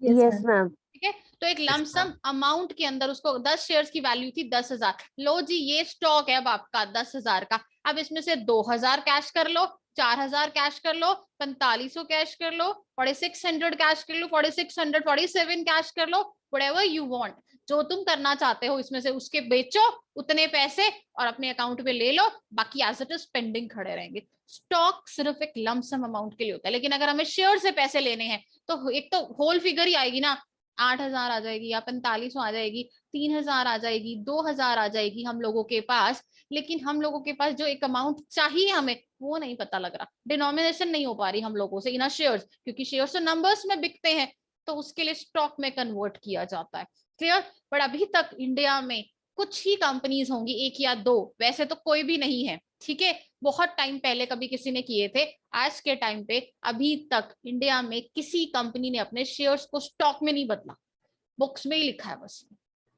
Yes, ma'am. ठीक है, तो एक लमसम अमाउंट के अंदर उसको 10 शेयर्स की वैल्यू थी 10,000, लो जी ये स्टॉक है अब आपका 10,000 का, अब इसमें से 2,000 कैश कर लो, 4,000 कैश कर लो, 4,500 कैश कर लो, 4,600 कैश कर लो, 4,600, 47 कैश कर लो, व्हाटएवर यू वांट, जो तुम करना चाहते हो इसमें से उसके बेचो उतने पैसे और अपने अकाउंट पे ले लो, बाकी एज इट इज पेंडिंग खड़े रहेंगे। स्टॉक सिर्फ एक लमसम अमाउंट के लिए होता है, लेकिन अगर हमें शेयर से पैसे लेने हैं तो एक तो होल फिगर ही आएगी ना, 8,000 आ जाएगी या 4,500 आ जाएगी, 3,000 आ जाएगी, 2,000 आ जाएगी हम लोगों के पास, लेकिन हम लोगों के पास जो एक अमाउंट चाहिए हमें वो नहीं पता लग रहा, डिनोमिनेशन नहीं हो पा रही हम लोगों से इन शेयर्स, क्योंकि शेयर्स तो नंबर्स में बिकते हैं, तो उसके लिए स्टॉक में कन्वर्ट किया जाता है, क्लियर। पर अभी तक इंडिया में कुछ ही कंपनीज होंगी, एक या दो, वैसे तो कोई भी नहीं है, ठीक है, बहुत टाइम पहले कभी किसी ने किए थे, आज के टाइम पे अभी तक इंडिया में किसी कंपनी ने अपने शेयर्स को स्टॉक में नहीं बदला, बुक्स में ही लिखा है बस,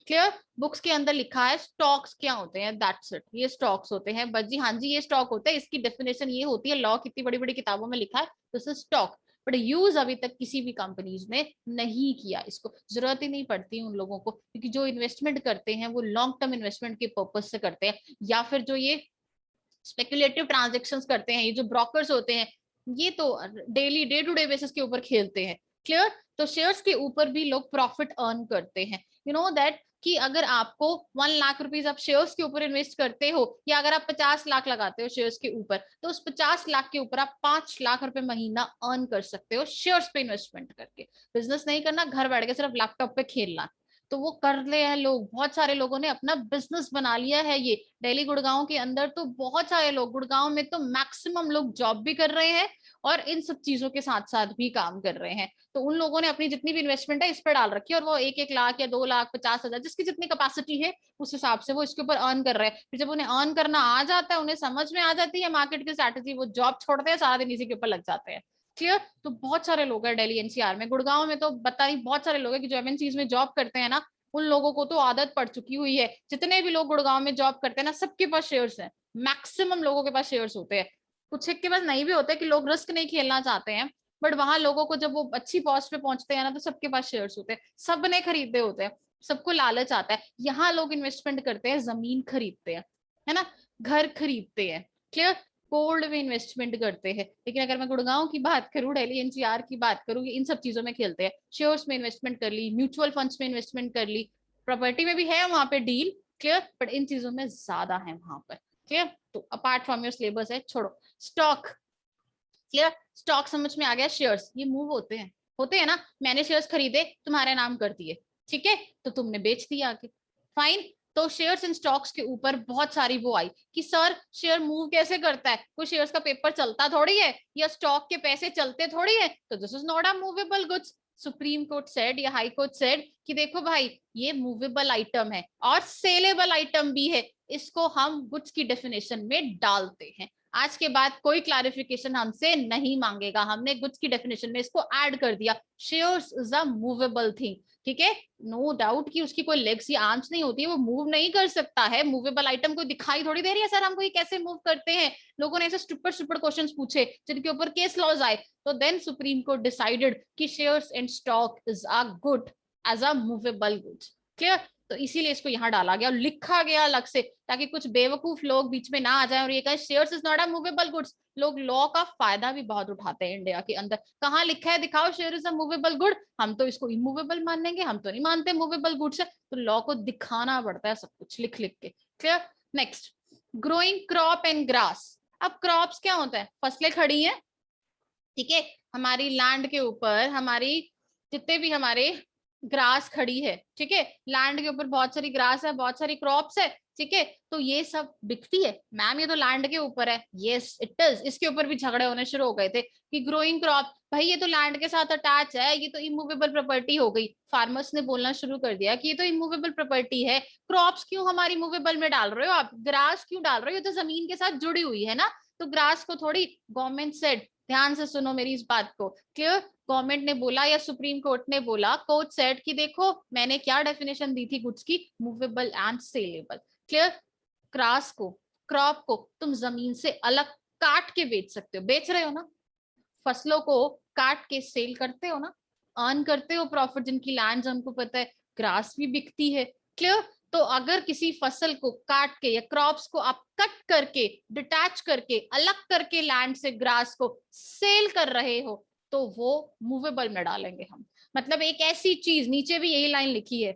क्लियर। बुक्स के अंदर लिखा है स्टॉक्स क्या होते हैं, दैट्स इट, ये स्टॉक्स होते हैं बस जी, हाँ जी ये स्टॉक होते हैं, इसकी डेफिनेशन ये होती है, लॉ कितनी बड़ी बड़ी किताबों में लिखा है, this is stock, but use अभी तक किसी भी कंपनीज ने नहीं किया, इसको जरूरत ही नहीं पड़ती उन लोगों को, क्योंकि जो इन्वेस्टमेंट करते हैं वो लॉन्ग टर्म इन्वेस्टमेंट के पर्पज से करते हैं, या फिर जो ये स्पेकुलेटिव ट्रांजेक्शंस करते हैं, ये जो ब्रोकर्स होते हैं ये तो daily day to day basis के ऊपर खेलते हैं, क्लियर। तो शेयर्स के ऊपर भी लोग प्रॉफिट अर्न करते हैं, यू नो दैट, कि अगर आपको 1 लाख रुपीज आप शेयर्स के ऊपर इन्वेस्ट करते हो, या अगर आप 50 लाख लगाते हो शेयर्स के ऊपर, तो उस 50 लाख के ऊपर आप 5 लाख रुपए महीना अर्न कर सकते हो शेयर्स पे इन्वेस्टमेंट करके। बिजनेस नहीं करना, घर बैठ के सिर्फ लैपटॉप पे खेलना, तो वो कर रहे हैं लोग, बहुत सारे लोगों ने अपना बिजनेस बना लिया है ये। दिल्ली गुड़गांव के अंदर तो बहुत सारे लोग, गुड़गांव में तो मैक्सिमम लोग जॉब भी कर रहे हैं और इन सब चीजों के साथ साथ भी काम कर रहे हैं, तो उन लोगों ने अपनी जितनी भी इन्वेस्टमेंट है इस पर डाल रखी है, और वो 1-1 लाख या 2 लाख 50,000 जिसकी जितनी कैपेसिटी है उस हिसाब से वो इसके ऊपर अर्न कर रहे हैं। फिर जब उन्हें अर्न करना आ जाता है, उन्हें समझ में आ जाती है मार्केट की स्ट्रैटेजी, वो जॉब छोड़ते हैं, सारा दिन इसी के ऊपर लग जाते हैं, क्लियर। तो बहुत सारे लोग हैं दिल्ली एनसीआर में, गुड़गांव में तो पता नहीं, बहुत सारे लोग हैं कि जो एमएनसीज में जॉब करते हैं ना, उन लोगों को तो आदत पड़ चुकी हुई है, जितने भी लोग गुड़गांव में जॉब करते हैं ना सबके पास शेयर्स हैं, मैक्सिमम लोगों के पास शेयर्स होते हैं, कुछ एक के पास नहीं भी होते कि लोग रिस्क नहीं खेलना चाहते हैं, बट वहां लोगों को जब वो अच्छी पोस्ट पे पहुंचते हैं ना तो सबके पास शेयर्स होते हैं, सबने खरीदे होते हैं, सबको लालच आता है। यहाँ लोग इन्वेस्टमेंट करते हैं, जमीन खरीदते हैं, है ना, घर खरीदते हैं, क्लियर, गोल्ड में इन्वेस्टमेंट करते हैं, लेकिन अगर मैं गुड़गांव की बात करूं, दिल्ली एनसीआर की बात करूं, इन सब चीजों में खेलते हैं, शेयर्स में इन्वेस्टमेंट कर ली, म्यूचुअल फंड्स में इन्वेस्टमेंट कर ली, प्रॉपर्टी में भी है वहां पे डील, क्लियर, बट इन चीजों में ज्यादा है वहां पर, क्लियर। तो अपार्ट फ्रॉम योर सिलेबस है, छोड़ो स्टॉक, क्लियर, स्टॉक समझ में आ गया। शेयर्स ये मूव होते हैं ना, मैंने शेयर्स खरीदे तुम्हारे नाम कर दिए, ठीक है, तो तुमने बेच दिया आगे, फाइन। तो शेयर्स एंड स्टॉक्स के ऊपर बहुत सारी वो आई कि सर शेयर मूव कैसे करता है, कोई शेयर्स का पेपर चलता थोड़ी है, या स्टॉक के पैसे चलते थोड़ी है, तो this is not a movable goods. Supreme court said या हाई कोर्ट सेड कि देखो भाई ये मूवेबल आइटम है और सेलेबल आइटम भी है, इसको हम गुड्स की डेफिनेशन में डालते हैं। आज के बाद कोई क्लैरिफिकेशन हमसे नहीं मांगेगा, हमने गुड्स की डेफिनेशन में इसको ऐड कर दिया, shares is a movable thing. ठीक है, नो डाउट कि उसकी कोई लेग्स या आर्म्स नहीं होती है, वो मूव नहीं कर सकता है। मूवेबल आइटम को दिखाई थोड़ी दे रही है सर हमको ये कैसे मूव करते हैं। लोगों ने ऐसे स्टूपिड स्टूपिड क्वेश्चंस पूछे जिनके ऊपर केस लॉज आए, तो देन सुप्रीम कोर्ट डिसाइडेड कि shares and stock is a good as a movable goods. Clear? तो इसीलिए इसको यहाँ डाला गया और लिखा गया अलग से, ताकि कुछ बेवकूफ लोग बीच में ना आ जाए और ये कहें shares is not a movable goods. लोग लॉ का फायदा भी बहुत उठाते हैं इंडिया के अंदर। कहाँ लिखा है दिखाओ share is a movable good, हम तो इसको इमूवेबल मानेंगे, हम तो नहीं मानते मूवेबल गुड्स है। तो लॉ को दिखाना पड़ता है सब कुछ लिख लिख के। Clear? Next, growing crop and grass. अब क्रॉप्स क्या होता है? फसलें खड़ी हैं, ठीक है, हमारी लैंड के ऊपर हमारी जितने भी हमारे ग्रास खड़ी है, ठीक है, लैंड के ऊपर बहुत सारी ग्रास है, बहुत सारी क्रॉप्स है, ठीक है, तो ये सब बिकती है। मैम ये तो लैंड के ऊपर है, यस इट इज। इसके ऊपर भी झगड़े होने शुरू हो गए थे कि ग्रोइंग क्रॉप, भाई ये तो लैंड के साथ अटैच है, ये तो इमूवेबल प्रॉपर्टी हो गई। फार्मर्स ने बोलना शुरू कर दिया कि ये तो इमूवेबल प्रॉपर्टी है, क्रॉप्स क्यों हमारी मूवेबल में डाल रहे हो आप, ग्रास क्यों डाल रहे हो, ये तो जमीन के साथ जुड़ी हुई है ना। तो ग्रास को थोड़ी, गवर्नमेंट सेड, ध्यान से सुनो मेरी इस बात को, क्लियर, गवर्नमेंट ने बोला या सुप्रीम कोर्ट ने बोला, कोर्ट सेड कि देखो मैंने क्या डेफिनेशन दी थी गुड्स की, movable and saleable. Clear? Grass को, क्रॉप को तुम जमीन से अलग काट के बेच सकते हो, बेच रहे हो ना, फसलों को काट के सेल करते हो ना, अर्न करते हो प्रॉफिट। जिनकी लैंड है उनको पता है ग्रास भी बिकती है। क्लियर? तो अगर किसी फसल को काट के या क्रॉप्स को आप कट करके, डिटैच करके, अलग करके लैंड से ग्रास को सेल कर रहे हो, तो वो मूवेबल में डालेंगे हम। मतलब एक ऐसी चीज, नीचे भी यही लाइन लिखी है,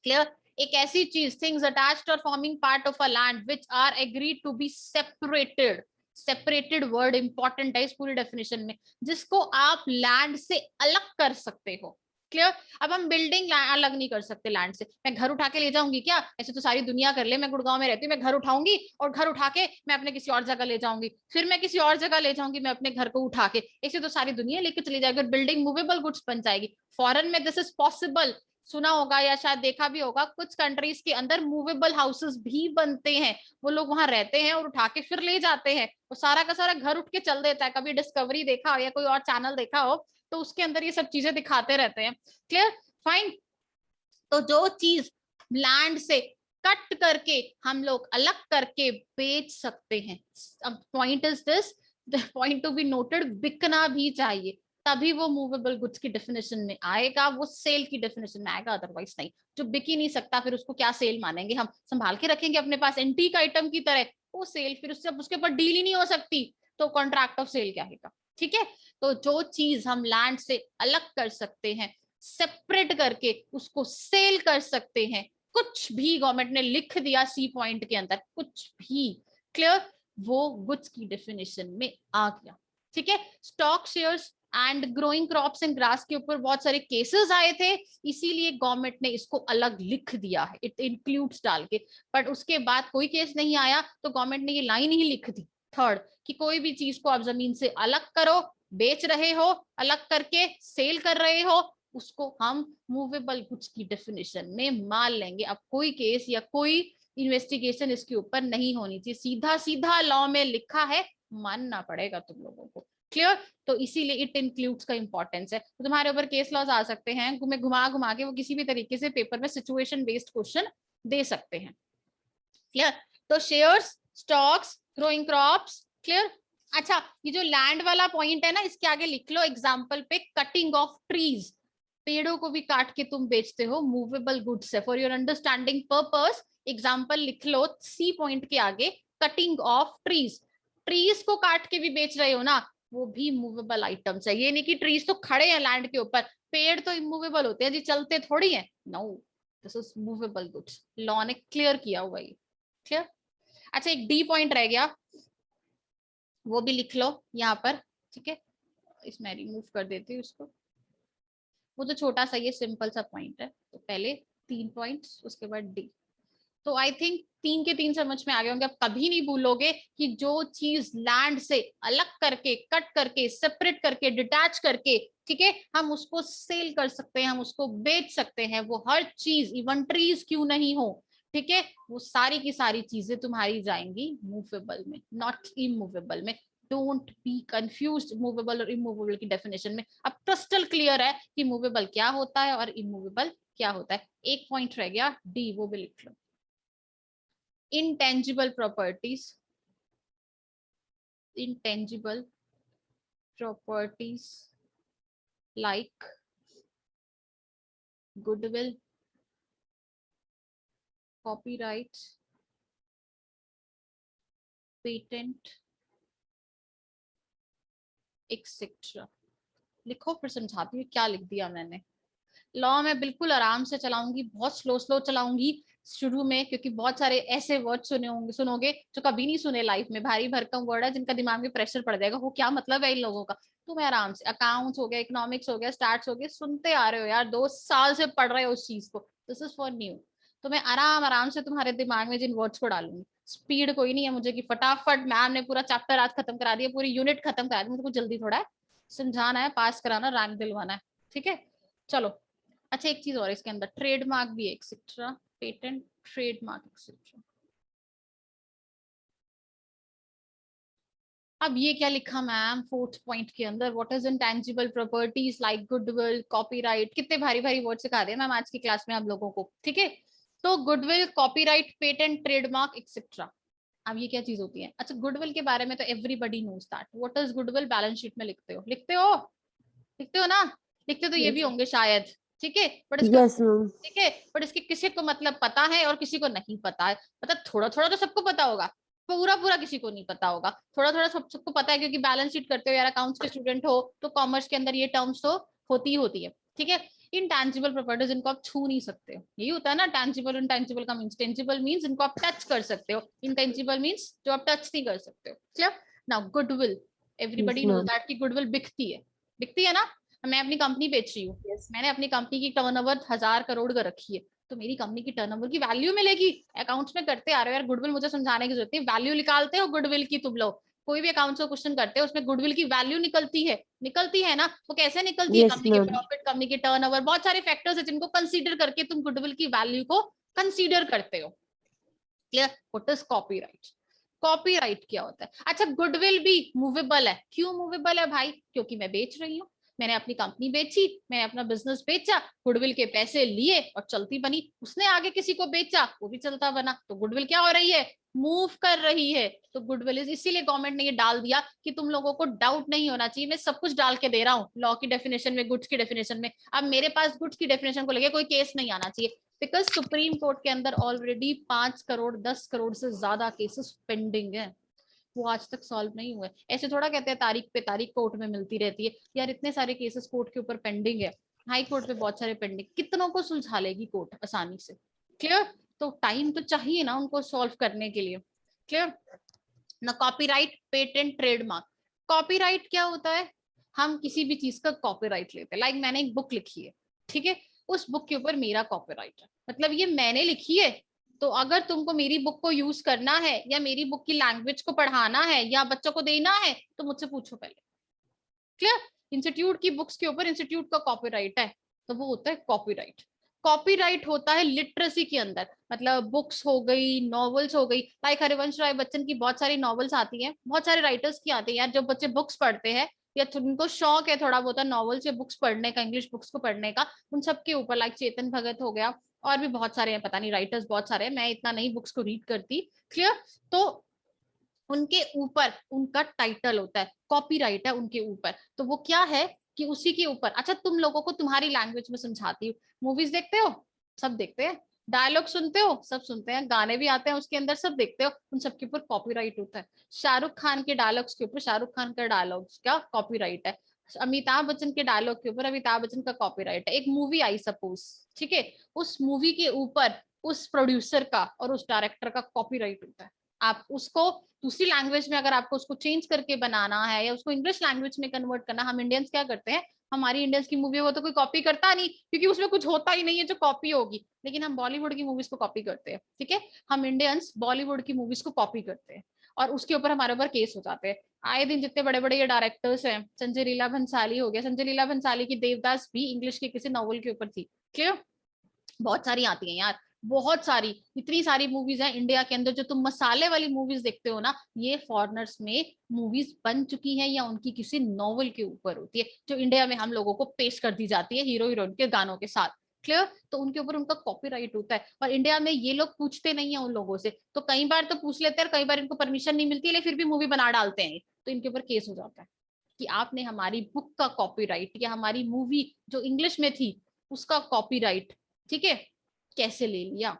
क्लियर, एक ऐसी चीज, थिंग्स अटैच्ड और forming part of a land which are agreed to be separated. Separated word important है इस पूरी डेफिनेशन में, जिसको आप लैंड से अलग कर सकते हो। क्लियर? अब हम बिल्डिंग अलग नहीं कर सकते लैंड से। मैं घर उठा के ले जाऊंगी क्या? ऐसे तो सारी दुनिया कर ले, मैं गुड़गांव में रहती हूँ, मैं घर उठाऊंगी और घर उठा के मैं अपने किसी और जगह ले जाऊंगी, फिर मैं किसी और जगह ले जाऊंगी मैं अपने घर को उठा के, ऐसे तो सारी दुनिया लेके चली जाएगी और बिल्डिंग मूवेबल गुड्स बन जाएगी। फॉरेन में दिस इज पॉसिबल, सुना होगा या शायद देखा भी होगा, कुछ कंट्रीज के अंदर मूवेबल हाउसेस भी बनते हैं, वो लोग वहां रहते हैं और उठा के फिर ले जाते हैं, वो सारा का सारा घर उठ के चल देता है। कभी डिस्कवरी देखा हो या कोई और चैनल देखा हो तो उसके अंदर ये सब चीजें दिखाते रहते हैं। क्लियर? फाइन। तो जो चीज लैंड से कट करके हम लोग अलग करके बेच सकते हैं, अब point is this, the point to be noted, बिकना भी चाहिए, तभी वो मूवेबल गुड्स की डेफिनेशन में आएगा, वो सेल की डेफिनेशन में आएगा, अदरवाइज नहीं। जो बिक ही नहीं सकता फिर उसको क्या सेल मानेंगे हम, संभाल के रखेंगे अपने पास एंटीक आइटम की तरह, वो सेल फिर उससे उसके ऊपर डील ही नहीं हो सकती, तो कॉन्ट्रैक्ट ऑफ सेल क्या है। ठीक है, तो जो चीज हम लैंड से अलग कर सकते हैं, सेपरेट करके उसको सेल कर सकते हैं, कुछ भी गवर्नमेंट ने लिख दिया सी पॉइंट के अंदर, कुछ भी, क्लियर, वो गुड्स की डेफिनेशन में आ गया। ठीक है, stock shares and growing crops and grass के ऊपर बहुत सारे केसेस आए थे, इसीलिए गवर्नमेंट ने इसको अलग लिख दिया है, इट इंक्लूड्स डाल के। बट उसके बाद कोई केस नहीं आया तो गवर्नमेंट ने ये लाइन ही लिख दी थर्ड, कि कोई भी चीज को आप जमीन से अलग करो, बेच रहे हो, अलग करके सेल कर रहे हो, उसको हम मूवेबल गुड्स की डेफिनेशन में मान लेंगे। अब कोई केस या कोई इन्वेस्टिगेशन इसके ऊपर नहीं होनी चाहिए, सीधा सीधा लॉ में लिखा है, मानना पड़ेगा तुम लोगों को। क्लियर? तो इसीलिए इट इंक्लूड्स का इंपॉर्टेंस है। तो तुम्हारे ऊपर केस लॉज आ सकते हैं, घुमा घुमा के वो किसी भी तरीके से पेपर में सिचुएशन बेस्ड क्वेश्चन दे सकते हैं। क्लियर? तो shares, stocks, growing crops, clear. अच्छा, ये जो लैंड वाला पॉइंट है ना, इसके आगे लिख लो एग्जाम्पल पे, कटिंग ऑफ ट्रीज, पेड़ों को भी काट के तुम बेचते हो, मूवेबल गुड्स है। For your understanding purpose example लिख लो सी पॉइंट के आगे, कटिंग ऑफ ट्रीज, ट्रीज को काट के भी बेच रहे हो ना, वो भी मूवेबल आइटम्स है। ये नहीं कि ट्रीज तो खड़े हैं लैंड के ऊपर, पेड़ तो इमूवेबल होते हैं जी, चलते थोड़ी है, no, this is movable goods, law ने क्लियर किया हुआ है। क्लियर? अच्छा, एक डी पॉइंट रह गया, वो भी लिख लो यहाँ पर, ठीक है, इसमें रिमूव कर देती हूँ इसको, वो तो छोटा सा ये सिंपल सा पॉइंट है, तो पहले 3 पॉइंट्स उसके बाद डी। तो आई थिंक 3 के 3 समझ में आ गए होंगे। आप कभी नहीं भूलोगे कि जो चीज लैंड से अलग करके, कट करके, सेपरेट करके, डिटैच करके, ठीक है, हम उसको सेल कर सकते हैं, हम उसको बेच सकते हैं, वो हर चीज, इवन ट्रीज क्यों नहीं हो, ठीक है, वो सारी की सारी चीजें तुम्हारी जाएंगी मूवेबल में, नॉट इमूवेबल में। डोंट बी कंफ्यूज्ड मूवेबल और इमूवेबल की डेफिनेशन में। अब क्रिस्टल क्लियर है कि मूवेबल क्या होता है और इमूवेबल क्या होता है। एक पॉइंट रह गया डी, वो भी लिख लो। Intangible properties, intangible properties like goodwill, copyright, patent etcetera. लिखो फिर समझाती हूँ क्या लिख दिया मैंने। लॉ में बिल्कुल आराम से चलाऊंगी, बहुत स्लो स्लो चलाऊंगी शुरू में, क्योंकि बहुत सारे ऐसे वर्ड सुनोगे जो कभी नहीं सुने लाइफ में, भारी भरकम वर्ड है जिनका दिमाग में प्रेशर पड़ जाएगा, वो क्या मतलब है इन लोगों का। तो मैं आराम से, अकाउंट्स हो गया, इकोनॉमिक्स हो गया, स्टार्ट्स हो गया, सुनते आ रहे हो यार, 2 साल से पढ़ रहे हो उस चीज को, दिस इज फॉर न्यू। तो मैं आराम आराम से तुम्हारे दिमाग में जिन वर्ड्स को डालूंगी, स्पीड कोई नहीं है मुझे कि फटाफट मैम ने पूरा चैप्टर आज खत्म करा दिया, पूरी यूनिट खत्म करा दी, मुझे कुछ जल्दी थोड़ा है, समझाना है, पास कराना, रैंक दिलवाना है, ठीक है। चलो अच्छा, एक चीज और इसके अंदर, ट्रेडमार्क भी एक्सेट्रा, पेटेंट, ट्रेडमार्क एक्सेट्रा। अब ये क्या लिखा मैम 4th पॉइंट के अंदर, what is intangible properties like goodwill, copyright, कितने भारी भारी वर्ड सिखा दिए मैम आज की क्लास में आप लोगों को, ठीक है। तो goodwill, copyright, patent, trademark etcetera. अब ये क्या चीज होती है। अच्छा, गुडविल के बारे में तो everybody knows that, what is goodwill, balance sheet में लिखते हो, लिखते हो, लिखते हो ना, लिखते तो ये भी होंगे शायद, ठीक है, बट इसका, Yes, ma'am. ठीक है, बट इसके किसी को मतलब पता है और किसी को नहीं पता है। मतलब थोड़ा थोड़ा तो सबको पता होगा, पूरा पूरा किसी को नहीं पता होगा, थोड़ा थोड़ा सबको पता है, क्योंकि बैलेंस शीट करते हो यार, अकाउंट्स के स्टूडेंट हो तो कॉमर्स के अंदर ये टर्म्स तो होती ही होती है, ठीक है। इनटैंजिबल प्रॉपर्टीज, इनको आप छू नहीं सकते हो, यही होता है ना टैंजिबल, इनटैंजिबल का मींस, टेंजिबल मींस इनको आप टच कर सकते हो, इनटेंजिबल मींस जो आप टच नहीं कर सकते हो, clear. Now goodwill, Yes, everybody knows ma'am. That कि गुडविल बिकती है, बिकती है ना। मैं अपनी कंपनी बेच रही हूँ, मैंने अपनी कंपनी की टर्नओवर 1000 करोड़ का रखी है, तो मेरी कंपनी की टर्नओवर की वैल्यू मिलेगी। अकाउंट्स में करते आ रहे हो यार, गुडविल मुझे समझाने की जरूरत नहीं, वैल्यू निकालते हो गुडविल की तुम लोग, कोई भी अकाउंट्स का क्वेश्चन करते हो उसमें गुडविल की वैल्यू निकलती है ना। वो कैसे निकलती है, Yes, कंपनी के ma'am. प्रॉफिट, कंपनी के टर्नओवर, बहुत सारे फैक्टर्स है जिनको कंसीडर करके तुम गुडविल की वैल्यू को कंसीडर करते हो, clear. What is copyright, copyright क्या होता है। अच्छा, गुडविल भी मूवेबल है, क्यों मूवेबल है भाई, क्योंकि मैं बेच रही हूँ, मैंने अपनी कंपनी बेची, मैंने अपना बिजनेस बेचा, गुडविल के पैसे लिए और चलती बनी, उसने आगे किसी को बेचा, वो भी चलता बना, तो गुडविल क्या हो रही है, मूव कर रही है। तो गुडविल इसीलिए गवर्नमेंट ने ये डाल दिया कि तुम लोगों को डाउट नहीं होना चाहिए, मैं सब कुछ डाल के दे रहा हूँ लॉ की डेफिनेशन में, गुड्स की डेफिनेशन में। अब मेरे पास गुड्स की डेफिनेशन को लेके कोई केस नहीं आना चाहिए, बिकॉज सुप्रीम कोर्ट के अंदर ऑलरेडी 5 करोड़ 10 करोड़ से ज्यादा केसेस पेंडिंग है, वो आज तक सॉल्व नहीं हुए। ऐसे थोड़ा कहते हैं तारीख पे तारीख कोर्ट में मिलती रहती है यार, इतने सारे केसेस कोर्ट के ऊपर पेंडिंग है, हाई कोर्ट पे बहुत सारे पेंडिंग, कितनों को सुलझा लेगी कोर्ट आसानी से, क्लियर। तो टाइम तो चाहिए ना उनको सॉल्व करने के लिए, क्लियर ना। Copyright, patent, trademark. कॉपीराइट क्या होता है, हम किसी भी चीज का कॉपीराइट लेते हैं, लाइक मैंने एक बुक लिखी है, ठीक है, उस बुक के ऊपर मेरा कॉपीराइट है, मतलब ये मैंने लिखी है, तो अगर तुमको मेरी बुक को यूज करना है या मेरी बुक की लैंग्वेज को पढ़ाना है या बच्चों को देना है तो मुझसे पूछो पहले, क्लियर। इंस्टीट्यूट की बुक्स के ऊपर इंस्टीट्यूट का कॉपीराइट है, तो वो होता है कॉपीराइट। कॉपीराइट होता है लिटरेसी के अंदर, मतलब बुक्स हो गई, नॉवेल्स हो गई, लाइक हरिवंश राय बच्चन की बहुत सारी नॉवेल्स आती हैं, बहुत सारे राइटर्स की आती है यार, जो बच्चे बुक्स पढ़ते हैं या उनको शौक है थोड़ा बहुत नॉवेल्स या बुक्स पढ़ने का, इंग्लिश बुक्स को पढ़ने का, उन सब के ऊपर, लाइक चेतन भगत हो गया, और भी बहुत सारे हैं, पता नहीं राइटर्स बहुत सारे हैं, मैं इतना नहीं बुक्स को रीड करती, क्लियर। तो उनके ऊपर उनका टाइटल होता है, कॉपीराइट है उनके ऊपर, तो वो क्या है कि उसी के ऊपर। अच्छा, तुम लोगों को तुम्हारी लैंग्वेज में समझाती हूँ, मूवीज देखते हो, सब देखते हैं, डायलॉग सुनते हो, सब सुनते हैं, गाने भी आते हैं उसके अंदर, सब देखते हो, उन सबके ऊपर कॉपीराइट होता है। शाहरुख खान के डायलॉग्स के ऊपर शाहरुख खान का डायलॉग्स का कॉपीराइट है, अमिताभ बच्चन के डायलॉग के ऊपर अमिताभ बच्चन का कॉपीराइट है। एक मूवी आई सपोज, ठीक है, उस मूवी के ऊपर उस प्रोड्यूसर का और उस डायरेक्टर का कॉपीराइट होता है। आप उसको दूसरी लैंग्वेज में अगर आपको उसको चेंज करके बनाना है या उसको इंग्लिश लैंग्वेज में कन्वर्ट करना, हम इंडियंस क्या करते हैं, हमारी इंडियंस की मूवी हो तो कोई कॉपी करता नहीं, क्योंकि उसमें कुछ होता ही नहीं है जो कॉपी होगी, लेकिन हम बॉलीवुड की मूवीज को कॉपी करते हैं, ठीक है, हम इंडियंस बॉलीवुड की मूवीज को कॉपी करते हैं और उसके ऊपर हमारे ऊपर केस हो जाते हैं। आए दिन जितने बड़े बड़े ये डायरेक्टर्स हैं, संजय लीला भंसाली हो गया, संजय लीला भंसाली की देवदास भी इंग्लिश के किसी नॉवल के ऊपर थी, क्लियर, बहुत सारी आती हैं यार, बहुत सारी, इतनी सारी मूवीज हैं इंडिया के अंदर, जो तुम मसाले वाली मूवीज देखते हो ना, ये फॉरेनर्स में मूवीज बन चुकी हैं या उनकी किसी नॉवल के ऊपर होती है, जो इंडिया में हम लोगों को पेश कर दी जाती है हीरो हीरोइन के गानों के साथ। क्लियर? तो उनके ऊपर उनका कॉपीराइट होता है, और इंडिया में ये लोग पूछते नहीं है उन लोगों से, तो कई बार तो पूछ लेते हैं, कई बार इनको परमिशन नहीं मिलती है, लेकिन फिर भी मूवी बना डालते हैं, तो इनके ऊपर केस हो जाता है कि आपने हमारी बुक का कॉपीराइट या हमारी मूवी जो इंग्लिश में थी उसका कॉपीराइट, ठीक है, कैसे ले लिया।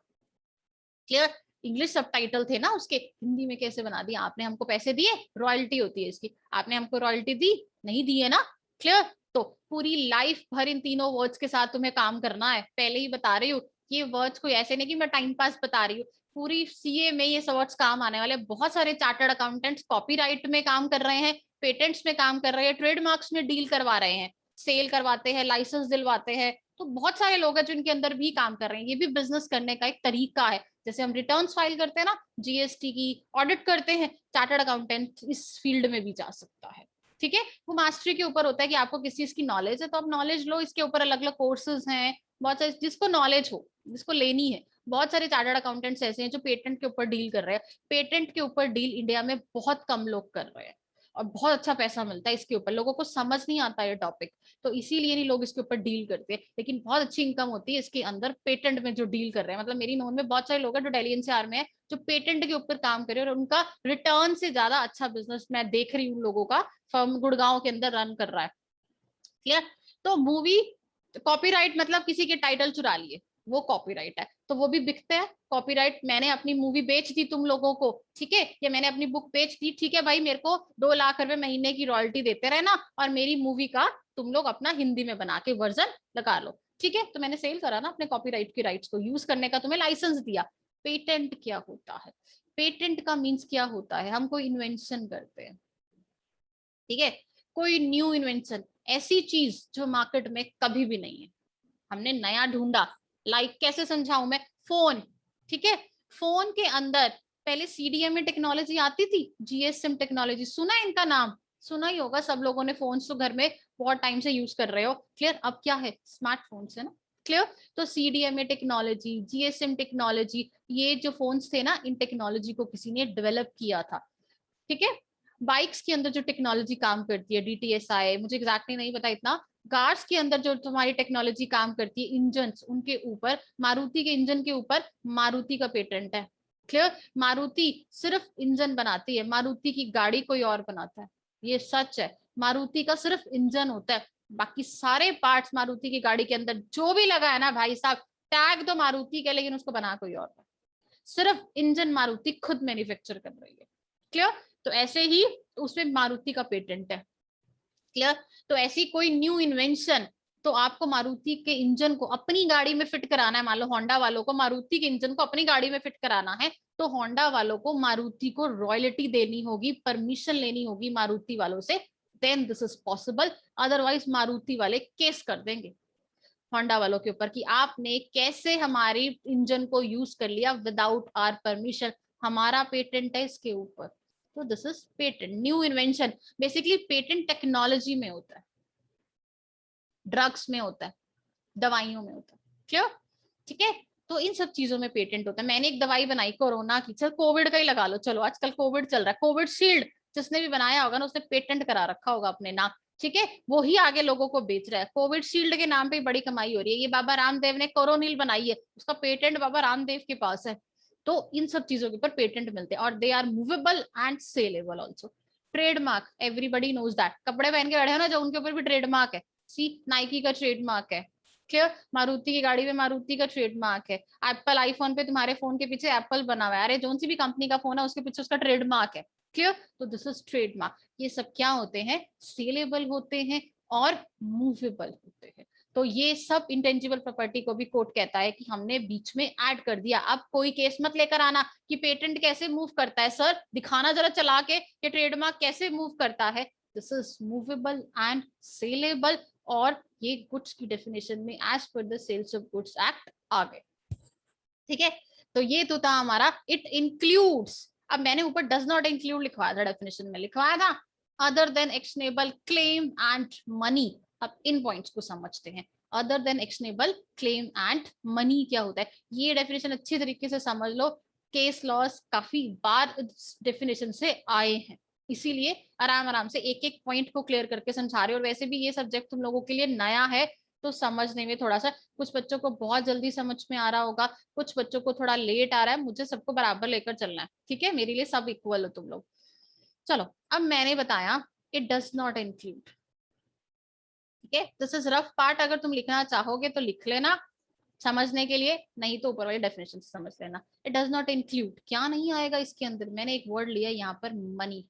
क्लियर? इंग्लिश सबटाइटल थे ना उसके, हिंदी में कैसे बना दिया आपने, हमको पैसे दिए, रॉयल्टी होती है इसकी, आपने हमको रॉयल्टी दी, नहीं दी है ना। क्लियर? तो पूरी लाइफ भर इन तीनों वर्ड्स के साथ तुम्हें काम करना है, पहले ही बता रही हूँ, ये वर्ड्स कोई ऐसे नहीं कि मैं टाइम पास बता रही हूँ, पूरी सीए में ये वर्ड्स काम आने वाले। बहुत सारे चार्टर्ड अकाउंटेंट्स कॉपीराइट में काम कर रहे हैं, पेटेंट्स में काम कर रहे हैं, ट्रेडमार्क्स में डील करवा रहे हैं, सेल करवाते हैं, लाइसेंस दिलवाते हैं, तो बहुत सारे लोग हैं जो इनके अंदर भी काम कर रहे हैं। ये भी बिजनेस करने का एक तरीका है, जैसे हम रिटर्न्स फाइल करते हैं ना, जीएसटी की ऑडिट करते हैं, चार्टर्ड अकाउंटेंट इस फील्ड में भी जा सकता है। ठीक है? वो मास्टरी के ऊपर होता है कि आपको किस चीज की नॉलेज है, तो आप नॉलेज लो, इसके ऊपर अलग अलग कोर्सेज हैं, बहुत सारे, जिसको नॉलेज हो, जिसको लेनी है। बहुत सारे चार्टर्ड अकाउंटेंट्स ऐसे हैं जो पेटेंट के ऊपर डील कर रहे हैं, पेटेंट के ऊपर डील इंडिया में बहुत कम लोग कर रहे हैं, और बहुत अच्छा पैसा मिलता है इसके ऊपर, लोगों को समझ नहीं आता ये टॉपिक, तो इसीलिए नहीं लोग इसके ऊपर डील करते हैं, लेकिन बहुत अच्छी इनकम होती है इसके अंदर पेटेंट में जो डील कर रहे हैं। मतलब मेरी नोन में बहुत सारे लोग हैं जो दिल्ली एनसीआर में है, जो पेटेंट के ऊपर काम कर रहे हैं, और उनका रिटर्न से ज्यादा अच्छा बिजनेस मैं देख रही हूँ लोगों का, फर्म गुड़गांव के अंदर रन कर रहा है। क्लियर? तो मूवी कॉपीराइट मतलब किसी के टाइटल चुरा लिए, वो कॉपीराइट है, तो वो भी बिकते हैं। कॉपीराइट, मैंने अपनी मूवी बेच दी तुम लोगों को, ठीक है, या मैंने अपनी बुक बेच दी, ठीक है भाई, मेरे को 2 लाख रुपए महीने की रॉयल्टी देते रहना, और मेरी मूवी का तुम लोग अपना हिंदी में बना के वर्जन लगा लो, ठीक है। तो मैंने सेल करा ना अपने कॉपीराइट के राइट्स को, यूज करने का तुम्हें लाइसेंस दिया। पेटेंट क्या होता है? पेटेंट का मीन्स क्या होता है, हम कोई इन्वेंशन करते हैं, ठीक है, कोई न्यू इन्वेंशन, ऐसी चीज जो मार्केट में कभी भी नहीं है, हमने नया ढूंढा। लाइक कैसे समझाऊं मैं, फोन, ठीक है, फोन के अंदर पहले सीडीएमए टेक्नोलॉजी आती थी, जीएसएम टेक्नोलॉजी, सुना है इनका नाम, सुना ही होगा सब लोगों ने, फोन तो घर में बहुत टाइम से यूज कर रहे हो। क्लियर? अब क्या है, स्मार्टफोन है ना। क्लियर? तो सीडीएमए टेक्नोलॉजी, जीएसएम टेक्नोलॉजी, ये जो फोन्स थे ना, इन टेक्नोलॉजी को किसी ने डेवलप किया था, ठीक है। बाइक्स के अंदर जो टेक्नोलॉजी काम करती है, डीटीएसआई, मुझे एग्जैक्टली नहीं पता इतना, कार्स के अंदर जो तुम्हारी टेक्नोलॉजी काम करती है, इंजन, उनके ऊपर, मारुति के इंजन के ऊपर मारुति का पेटेंट है। क्लियर? मारुति सिर्फ इंजन बनाती है, मारुति की गाड़ी कोई और बनाता है, ये सच है। मारुति का सिर्फ इंजन होता है, बाकी सारे पार्ट्स मारुति की गाड़ी के अंदर जो भी लगा है ना भाई साहब, टैग तो मारुति का, लेकिन उसको बना कोई और, सिर्फ इंजन मारुति खुद मैन्युफैक्चर कर रही है। क्लियर? तो ऐसे ही उसमें मारुति का पेटेंट है। क्लियर? तो ऐसी कोई न्यू इन्वेंशन, तो आपको मारुति के इंजन को अपनी गाड़ी में फिट कराना है, मान लो होंडा वालों को मारुति के इंजन को अपनी गाड़ी में फिट कराना है, तो होंडा वालों को मारुति को रॉयल्टी देनी होगी, परमिशन लेनी होगी मारुति वालों से, then this is possible, otherwise Maruti वाले केस कर देंगे होंडा वालों के ऊपर कि आपने कैसे हमारी इंजन को यूज कर लिया विदाउट आर परमिशन, हमारा पेटेंट है इसके ऊपर। तो this is patent, new invention. Basically patent technology में होता है, ड्रग्स में होता है, दवाइयों में होता है। क्लियर? ठीक है, तो इन सब चीजों में पेटेंट होता है। मैंने एक दवाई बनाई कोरोना की, चल कोविड का ही लगा लो, चलो आजकल कोविड चल रहा है, कोविड शील्ड, जिसने भी बनाया होगा ना उसने पेटेंट करा रखा होगा अपने नाम, ठीक है, वो ही आगे लोगों को बेच रहा है। कोविड शील्ड के नाम पे बड़ी कमाई हो रही है। ये बाबा रामदेव ने कोरोनिल बनाई है, उसका पेटेंट बाबा रामदेव के पास है। तो इन सब चीजों के ऊपर पेटेंट मिलते हैं, और they are movable and saleable also. Trademark, everybody knows that, कपड़े पहन के बैठे हो ना जो, उनके ऊपर भी ट्रेडमार्क है। सी, नाइकी का ट्रेडमार्क है। क्लियर? मारुति की गाड़ी में मारुति का ट्रेडमार्क है। एप्पल आईफोन पे, तुम्हारे फोन के पीछे एप्पल बना हुआ है, अरे जो सी भी कंपनी का फोन है उसके पीछे उसका ट्रेडमार्क है। क्लियर? तो दिस इज ट्रेडमार्क। ये सब क्या होते हैं, सेलेबल होते हैं और मूवेबल होते हैं। तो ये सब इंटेंजिबल प्रॉपर्टी को भी कोर्ट कहता है कि हमने बीच में ऐड कर दिया। अब कोई केस मत लेकर आना कि पेटेंट कैसे मूव करता है, सर दिखाना जरा चला के कि ट्रेडमार्क कैसे मूव करता है। This is movable and saleable, और ये गुड्स की डेफिनेशन में as per the sales of goods act आ गए। ठीक है, तो ये तो था हमारा इट इंक्लूड्स। अब मैंने ऊपर डज नॉट इंक्लूड लिखवाया था, डेफिनेशन में लिखवाया था other than actionable claim and money. अब इन पॉइंट्स को समझते हैं। Other than actionable claim and money क्या होता है, ये डेफिनेशन अच्छी तरीके से समझ लो। केस लॉस काफी बार डेफिनेशन से आए हैं, इसीलिए आराम आराम से एक एक पॉइंट को क्लियर करके समझा रहे हो। और वैसे भी ये सब्जेक्ट तुम लोगों के लिए नया है, तो समझने में थोड़ा सा, कुछ बच्चों को बहुत जल्दी समझ में आ रहा होगा, कुछ बच्चों को थोड़ा लेट आ रहा है, मुझे सबको बराबर लेकर चलना है, ठीक है, मेरे लिए सब इक्वल हो तुम लोग। चलो, अब मैंने बताया इट डज नॉट इंक्लूड, ठीक है, दिस इज रफ पार्ट, अगर तुम लिखना चाहोगे तो लिख लेना समझने के लिए, नहीं तो ऊपर वाली डेफिनेशन से समझ लेना। इट डज नॉट इंक्लूड, क्या नहीं आएगा इसके अंदर, मैंने एक वर्ड लिया यहाँ पर, मनी,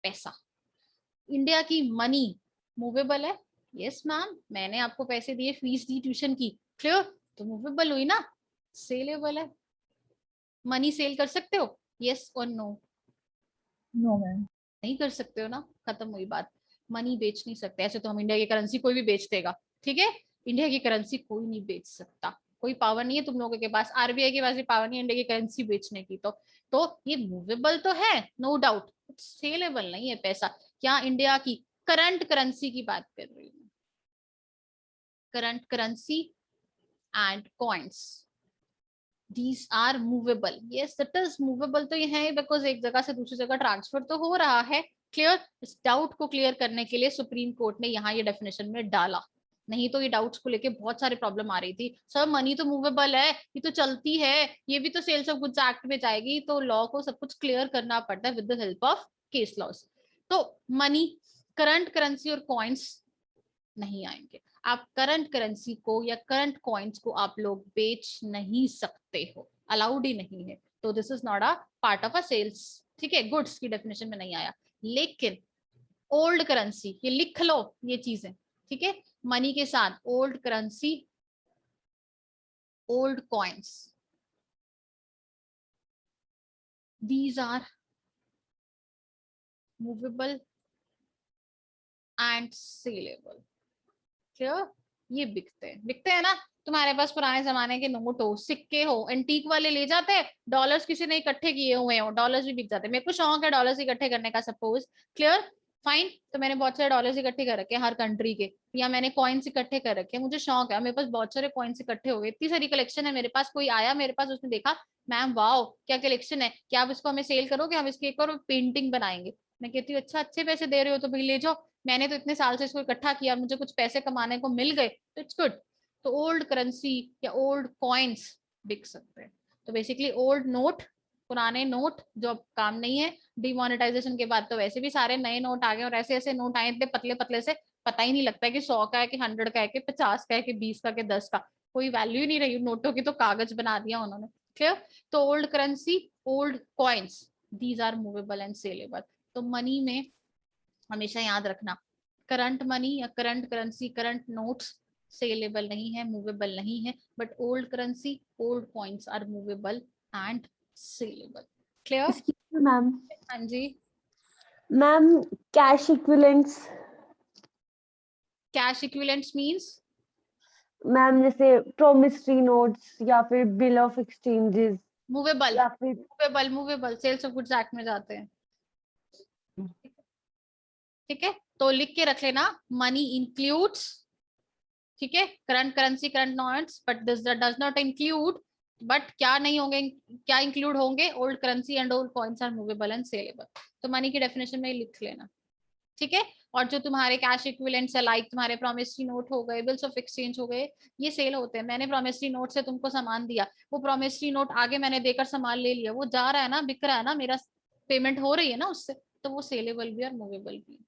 पैसा। इंडिया की मनी मूवेबल है, यस मैम, मैंने आपको पैसे दिए, फीस दी ट्यूशन की, क्लियर, तो मूवेबल हुई ना, सेलेबल है। मनी सेल कर सकते हो, यस और नो, नो मैम। नहीं कर सकते हो ना, खत्म हुई बात। मनी बेच नहीं सकते, ऐसे तो हम इंडिया की करेंसी कोई भी बेच देगा, ठीक है, इंडिया की करेंसी कोई नहीं बेच सकता, कोई पावर नहीं है तुम लोगों के पास, आरबीआई के पास भी पावर नहीं है इंडिया की करेंसी बेचने की। तो ये मूवेबल तो है नो डाउट, सेलेबल नहीं है पैसा। क्या इंडिया की करंट करेंसी की बात कर रही हूँ, current currency and coins, these are movable, yes it is movable, तो ये है बिकॉज एक जगह से दूसरी जगह ट्रांसफर तो हो रहा है, क्लियर। इस डाउट को क्लियर करने के लिए सुप्रीम कोर्ट ने यहाँ ये डेफिनेशन में डाला, नहीं तो ये डाउट्स को लेके बहुत सारी प्रॉब्लम आ रही थी, सर मनी तो मूवेबल है, ये तो चलती है, ये भी तो सेल्स ऑफ गुड्स एक्ट में जाएगी, तो लॉ को सब कुछ क्लियर करना पड़ता है with the help of case laws. तो मनी, करंट करेंसी और कॉइन्स नहीं आएंगे, आप करंट करेंसी को या करंट कॉइन्स को आप लोग बेच नहीं सकते हो, अलाउड ही नहीं है, तो this is not a part of a sales, ठीक है, गुड्स की डेफिनेशन में नहीं आया। लेकिन ओल्ड करेंसी, ये लिख लो ये चीजें, ठीक है, मनी के साथ old currency, old coins, these are movable and saleable, clear, ये बिकते हैं ना, तुम्हारे पास पुराने जमाने के नोट हो, सिक्के हो, एंटीक वाले ले जाते हैं, डॉलर्स किसी ने इकट्ठे किए हुए हो, डॉलर्स भी बिक जाते हैं, मेरे को शौक है डॉलर्स इकट्ठे करने का, सपोज, क्लियर, फाइन, तो मैंने बहुत सारे डॉलर्स इकट्ठे कर रखे हैं हर कंट्री के, या मैंने कॉइन्स इकट्ठे कर रखे हैं, मुझे शौक है, मेरे पास बहुत सारे कॉइन्स इकट्ठे हो गए, इतनी सारी कलेक्शन है मेरे पास, कोई आया मेरे पास, उसने देखा, मैम वाओ क्या कलेक्शन है, क्या आप इसको हमें सेल करोगे, हम इसकी एक और पेंटिंग बनाएंगे, मैं कहती हूँ अच्छा अच्छे पैसे दे रहे हो तो भाई ले जाओ, मैंने तो इतने साल से इसको इकट्ठा किया, मुझे कुछ पैसे कमाने को मिल गए, तो इट्स गुड। तो ओल्ड करेंसी या ओल्ड कॉइन्स बिक सकते हैं, तो बेसिकली ओल्ड नोट, पुराने नोट जो अब काम नहीं है, डिमोनेटाइजेशन के बाद तो वैसे भी सारे नए नोट आ गए, और ऐसे ऐसे नोट आए इतने पतले पतले से, पता ही नहीं लगता है कि 100 का है कि 100 का है कि 50 का है कि 20 का कि 10 का, कोई वैल्यू ही नहीं रही नोटों की, तो कागज बना दिया उन्होंने, क्लियर। तो old currency, old coins, these are movable and saleable. तो मनी में हमेशा याद रखना, करंट मनी या current currency, current notes saleable नहीं है, मूवेबल नहीं है, but old currency, old coins are movable and saleable, clear. Excuse me, ma'am. हाँ जी, ma'am, cash equivalents. Cash equivalents means, ma'am जैसे प्रोमिसरी नोट्स या फिर बिल ऑफ एक्सचेंजेस मूवेबल, या फिर movable, movable sales of goods act में जाते हैं, ठीक है, तो लिख के रख लेना, मनी इंक्लूड्स, ठीक है, current currency, current notes, but this does not include, but क्या नहीं होंगे, क्या इंक्लूड होंगे, old currency and old coins are movable and saleable, तो मनी की डेफिनेशन में लिख लेना, ठीक है। और जो तुम्हारे कैश इक्विवेलेंट्स है, लाइक तुम्हारे प्रोमिसरी नोट हो गए, बिल्स ऑफ एक्सचेंज हो गए, ये सेल होते हैं, मैंने प्रोमिसरी नोट से तुमको सामान दिया, वो प्रोमिसरी नोट आगे मैंने देकर सामान ले लिया, वो जा रहा है ना, बिक रहा है ना, मेरा पेमेंट हो रही है ना उससे, तो वो सेलेबल भी और मूवेबल भी।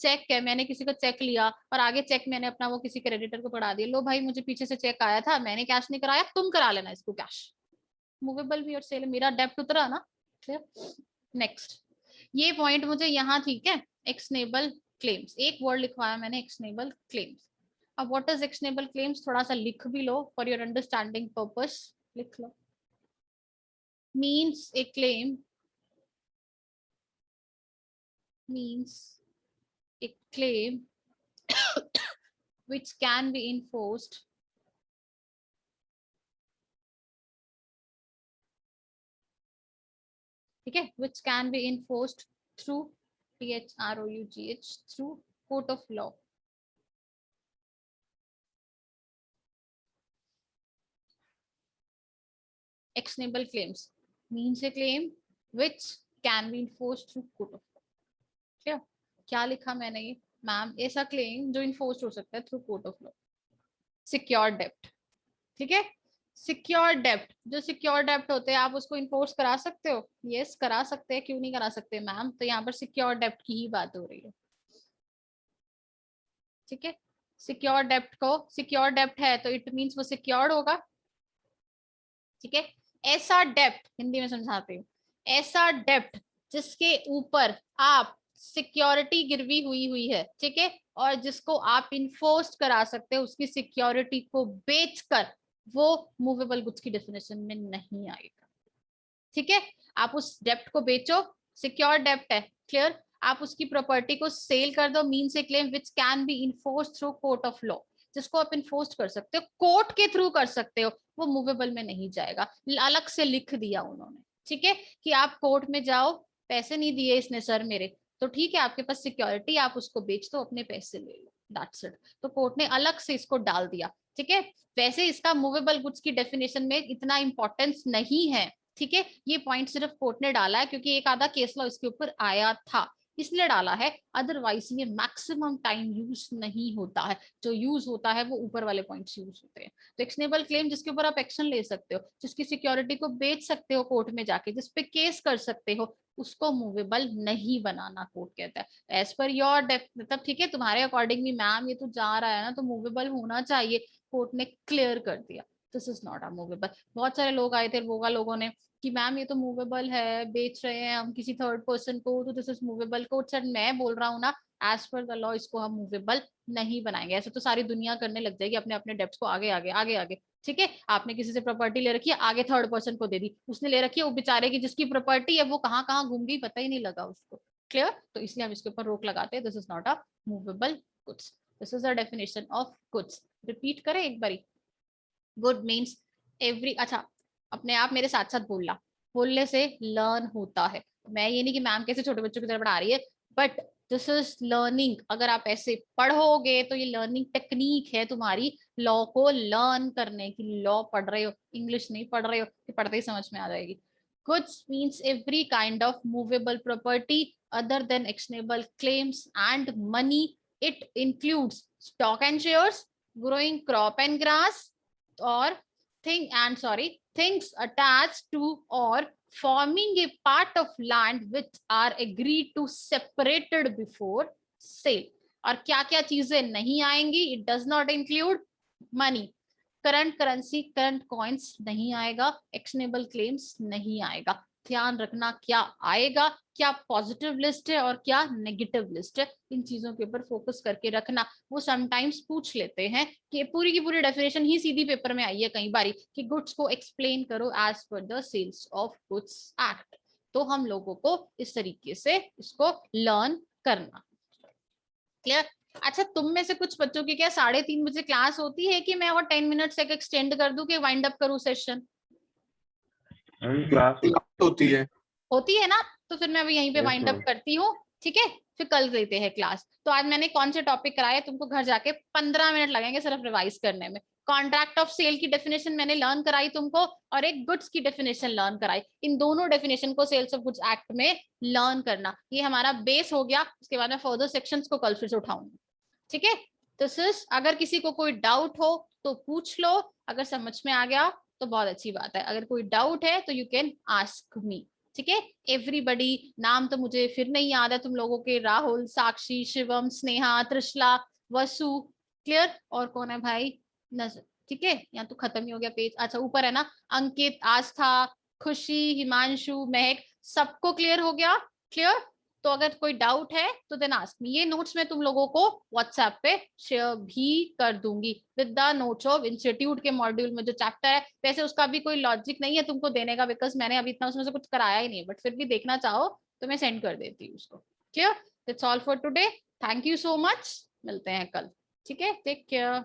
चेक है, मैंने किसी को चेक लिया और आगे चेक मैंने अपना वो किसी क्रेडिटर को पढ़ा दिया, लो भाई मुझे पीछे से चेक आया था, मैंने कैश नहीं कराया, तुम करा लेना इसको कैश, मूवेबल भी और सेल, मेरा डेप्ट उतरा ना, क्लियर। नेक्स्ट, ये पॉइंट मुझे यहाँ, ठीक है, एक्सनेबल क्लेम्स, एक वर्ड लिखवाया मैंने, एक्सनेबल क्लेम्स। अब व्हाट इज एक्सनेबल क्लेम्स, थोड़ा सा लिख भी लो फॉर योर अंडरस्टैंडिंग पर्पस, लिख लो, means a claim, means a claim which can be enforced ठीक है, which can be enforced through THROUGH through court of law, actionable claims means a claim which can be enforced through court of law. क्या क्या लिखा मैंने ये मैम, ऐसा क्लेम जो इन्फोर्स हो सकता है through court of law. Secure डेप्ट, ठीक है, सिक्योर डेप्ट, जो सिक्योर डेप्ट होते हैं आप उसको इन्फोर्स करा सकते हो. यस करा सकते हैं, क्यों नहीं करा सकते मैम. तो यहाँ पर सिक्योर डेप्ट की ही बात हो रही है. ठीक है, सिक्योर डेप्ट को, सिक्योर डेप्ट है तो इट मींस वो सिक्योर्ड होगा. ठीक है, ऐसा डेप्ट, हिंदी में समझाते हूँ, ऐसा डेप्ट जिसके ऊपर आप सिक्योरिटी गिरवी हुई है, ठीक है, और जिसको आप इन्फोर्स करा सकते हो, उसकी सिक्योरिटी को बेचकर, वो मूवेबल गुड्स की डेफिनेशन में नहीं आएगा. ठीक है, आप उस डेप्ट को बेचो, सिक्योर डेप्ट है, क्लियर, आप उसकी प्रॉपर्टी को सेल कर दो, means a claim which can be enforced through court of law, जिसको आप इन्फोर्स कर सकते हो, कोर्ट के थ्रू कर सकते हो, वो मूवेबल में नहीं जाएगा. अलग से लिख दिया उन्होंने, ठीक है, कि आप कोर्ट में जाओ, पैसे नहीं दिए इसने सर मेरे, तो ठीक है आपके पास सिक्योरिटी, आप उसको बेच दो, अपने पैसे ले लो, दैट्स इट. तो कोर्ट ने अलग से इसको डाल दिया. ठीक है, वैसे इसका मूवेबल गुड्स की डेफिनेशन में इतना इंपॉर्टेंस नहीं है. ठीक है, ये पॉइंट सिर्फ कोर्ट ने डाला है क्योंकि एक आधा केस लॉ इसके ऊपर आया था, इसलिए डाला है. अदरवाइज ये मैक्सिमम टाइम यूज नहीं होता है, जो यूज होता है वो ऊपर वाले पॉइंट्स यूज होते हैं. तो एक्शनेबल क्लेम जिसके ऊपर आप एक्शन ले सकते हो, जिसकी सिक्योरिटी को बेच सकते हो कोर्ट में जाके, जिसपे केस कर सकते हो, उसको मूवेबल नहीं बनाना कोर्ट कहता है. एज पर योर मतलब ठीक है, तुम्हारे अकॉर्डिंग भी मैम ये तो जा रहा है ना, तो मूवेबल होना चाहिए, कोर्ट ने क्लियर कर दिया this is not a movable. बहुत सारे लोग आए थे वोगा लोगों ने कि मैम ये तो मूवेबल है, बेच रहे हैं हम किसी थर्ड पर्सन को, तो this is movable. Court sir मैं बोल रहा हूँ ना, एज पर द लॉ इसको हम मूवेबल नहीं बनाएंगे. ऐसे तो सारी दुनिया करने लग जाएगी, अपने अपने डेप्ट को आगे आगे आगे आगे. ठीक है, आपने किसी से प्रॉपर्टी ले रखी है, आगे थर्ड पर्सन को दे दी, उसने ले रखी है, वो बेचारे की जिसकी प्रॉपर्टी है वो कहाँ कहाँ घूम गई पता ही नहीं लगा उसको. क्लियर, तो इसलिए हम इसके ऊपर रोक लगाते हैं. This is not a movable goods. This is a definition of goods. Repeat करें एक बारी. गुड मीन्स एवरी, अच्छा अपने आप मेरे साथ साथ बोलना, बोलने से लर्न होता है. मैं ये नहीं कि मैम कैसे छोटे बच्चों की तरह पढ़ा रही है, बट दिस इज लर्निंग. अगर आप ऐसे पढ़ोगे तो ये लर्निंग टेक्निक है तुम्हारी, लॉ को लर्न करने की. लॉ पढ़ रहे हो, इंग्लिश नहीं पढ़ रहे हो, कि पढ़ते ही समझ में आ जाएगी. Goods means every kind of movable property other than actionable claims and money. It includes stock and shares, growing crop and grass, or things attached to or forming a part of land which are agreed to separated before sale. और क्या क्या चीजें नहीं आएंगी? It does not include money, current currency, current coins नहीं आएगा, एक्शनेबल क्लेम्स नहीं आएगा. ध्यान रखना क्या आएगा, क्या पॉजिटिव लिस्ट है और क्या नेगेटिव लिस्ट है, इन चीजों के ऊपर फोकस करके रखना. वो समटाइम्स पूछ लेते हैं कि पूरी की पूरी डेफिनेशन ही सीधी पेपर में आई है कई बारी कि गुड्स को एक्सप्लेन करो as per the sales of goods act. तो हम लोगों को इस तरीके से इसको लर्न करना. क्लियर. अच्छा, तुम में से कुछ बच्चों की क्या 3:30 बजे क्लास होती है कि मैं और 10 मिनट एक एक्सटेंड कर दूं कि वाइंड अप करूं सेशन? क्लास होती है ना, तो फिर मैं अभी यहीं पे Yes, वाइंड अप ma'am. करती हूँ. ठीक है, फिर कल लेते हैं क्लास. तो आज मैंने कौन से टॉपिक कराए, तुमको घर जाके 15 मिनट लगेंगे सिर्फ रिवाइज करने में. कॉन्ट्रैक्ट ऑफ सेल की डेफिनेशन मैंने लर्न कराई तुमको, और एक गुड्स की डेफिनेशन लर्न कराई. इन दोनों डेफिनेशन को सेल्स ऑफ गुड्स एक्ट में लर्न करना, ये हमारा बेस हो गया. उसके बाद मैं फर्दर सेक्शंस को कल फिर से उठाऊंगी. ठीक है, तो सिर्फ अगर किसी को कोई डाउट हो तो पूछ लो, अगर समझ में आ गया तो बहुत अच्छी बात है. अगर कोई डाउट है तो यू कैन आस्क मी. ठीक है, एवरीबडी, नाम तो मुझे फिर नहीं याद है तुम लोगों के, राहुल, साक्षी, शिवम, स्नेहा, त्रिशला, वसु. क्लियर. और कौन है भाई? नजर. ठीक है, यहाँ तो खत्म ही हो गया पेज. अच्छा ऊपर है ना, अंकित, आस्था, खुशी, हिमांशु, महक, सबको क्लियर हो गया? क्लियर. तो अगर कोई डाउट है तो देन आस्क मी. ये नोट्स मैं तुम लोगों को व्हाट्सएप पे शेयर भी कर दूंगी with the notes of institute के मॉड्यूल में जो चैप्टर है. वैसे उसका भी कोई लॉजिक नहीं है तुमको देने का, बिकॉज मैंने अभी इतना उसमें से कुछ कराया ही नहीं, बट फिर भी देखना चाहो तो मैं सेंड कर देती हूँ उसको. Clear. That's all for today. Thank you so much. मिलते हैं कल. ठीक है, टेक केयर.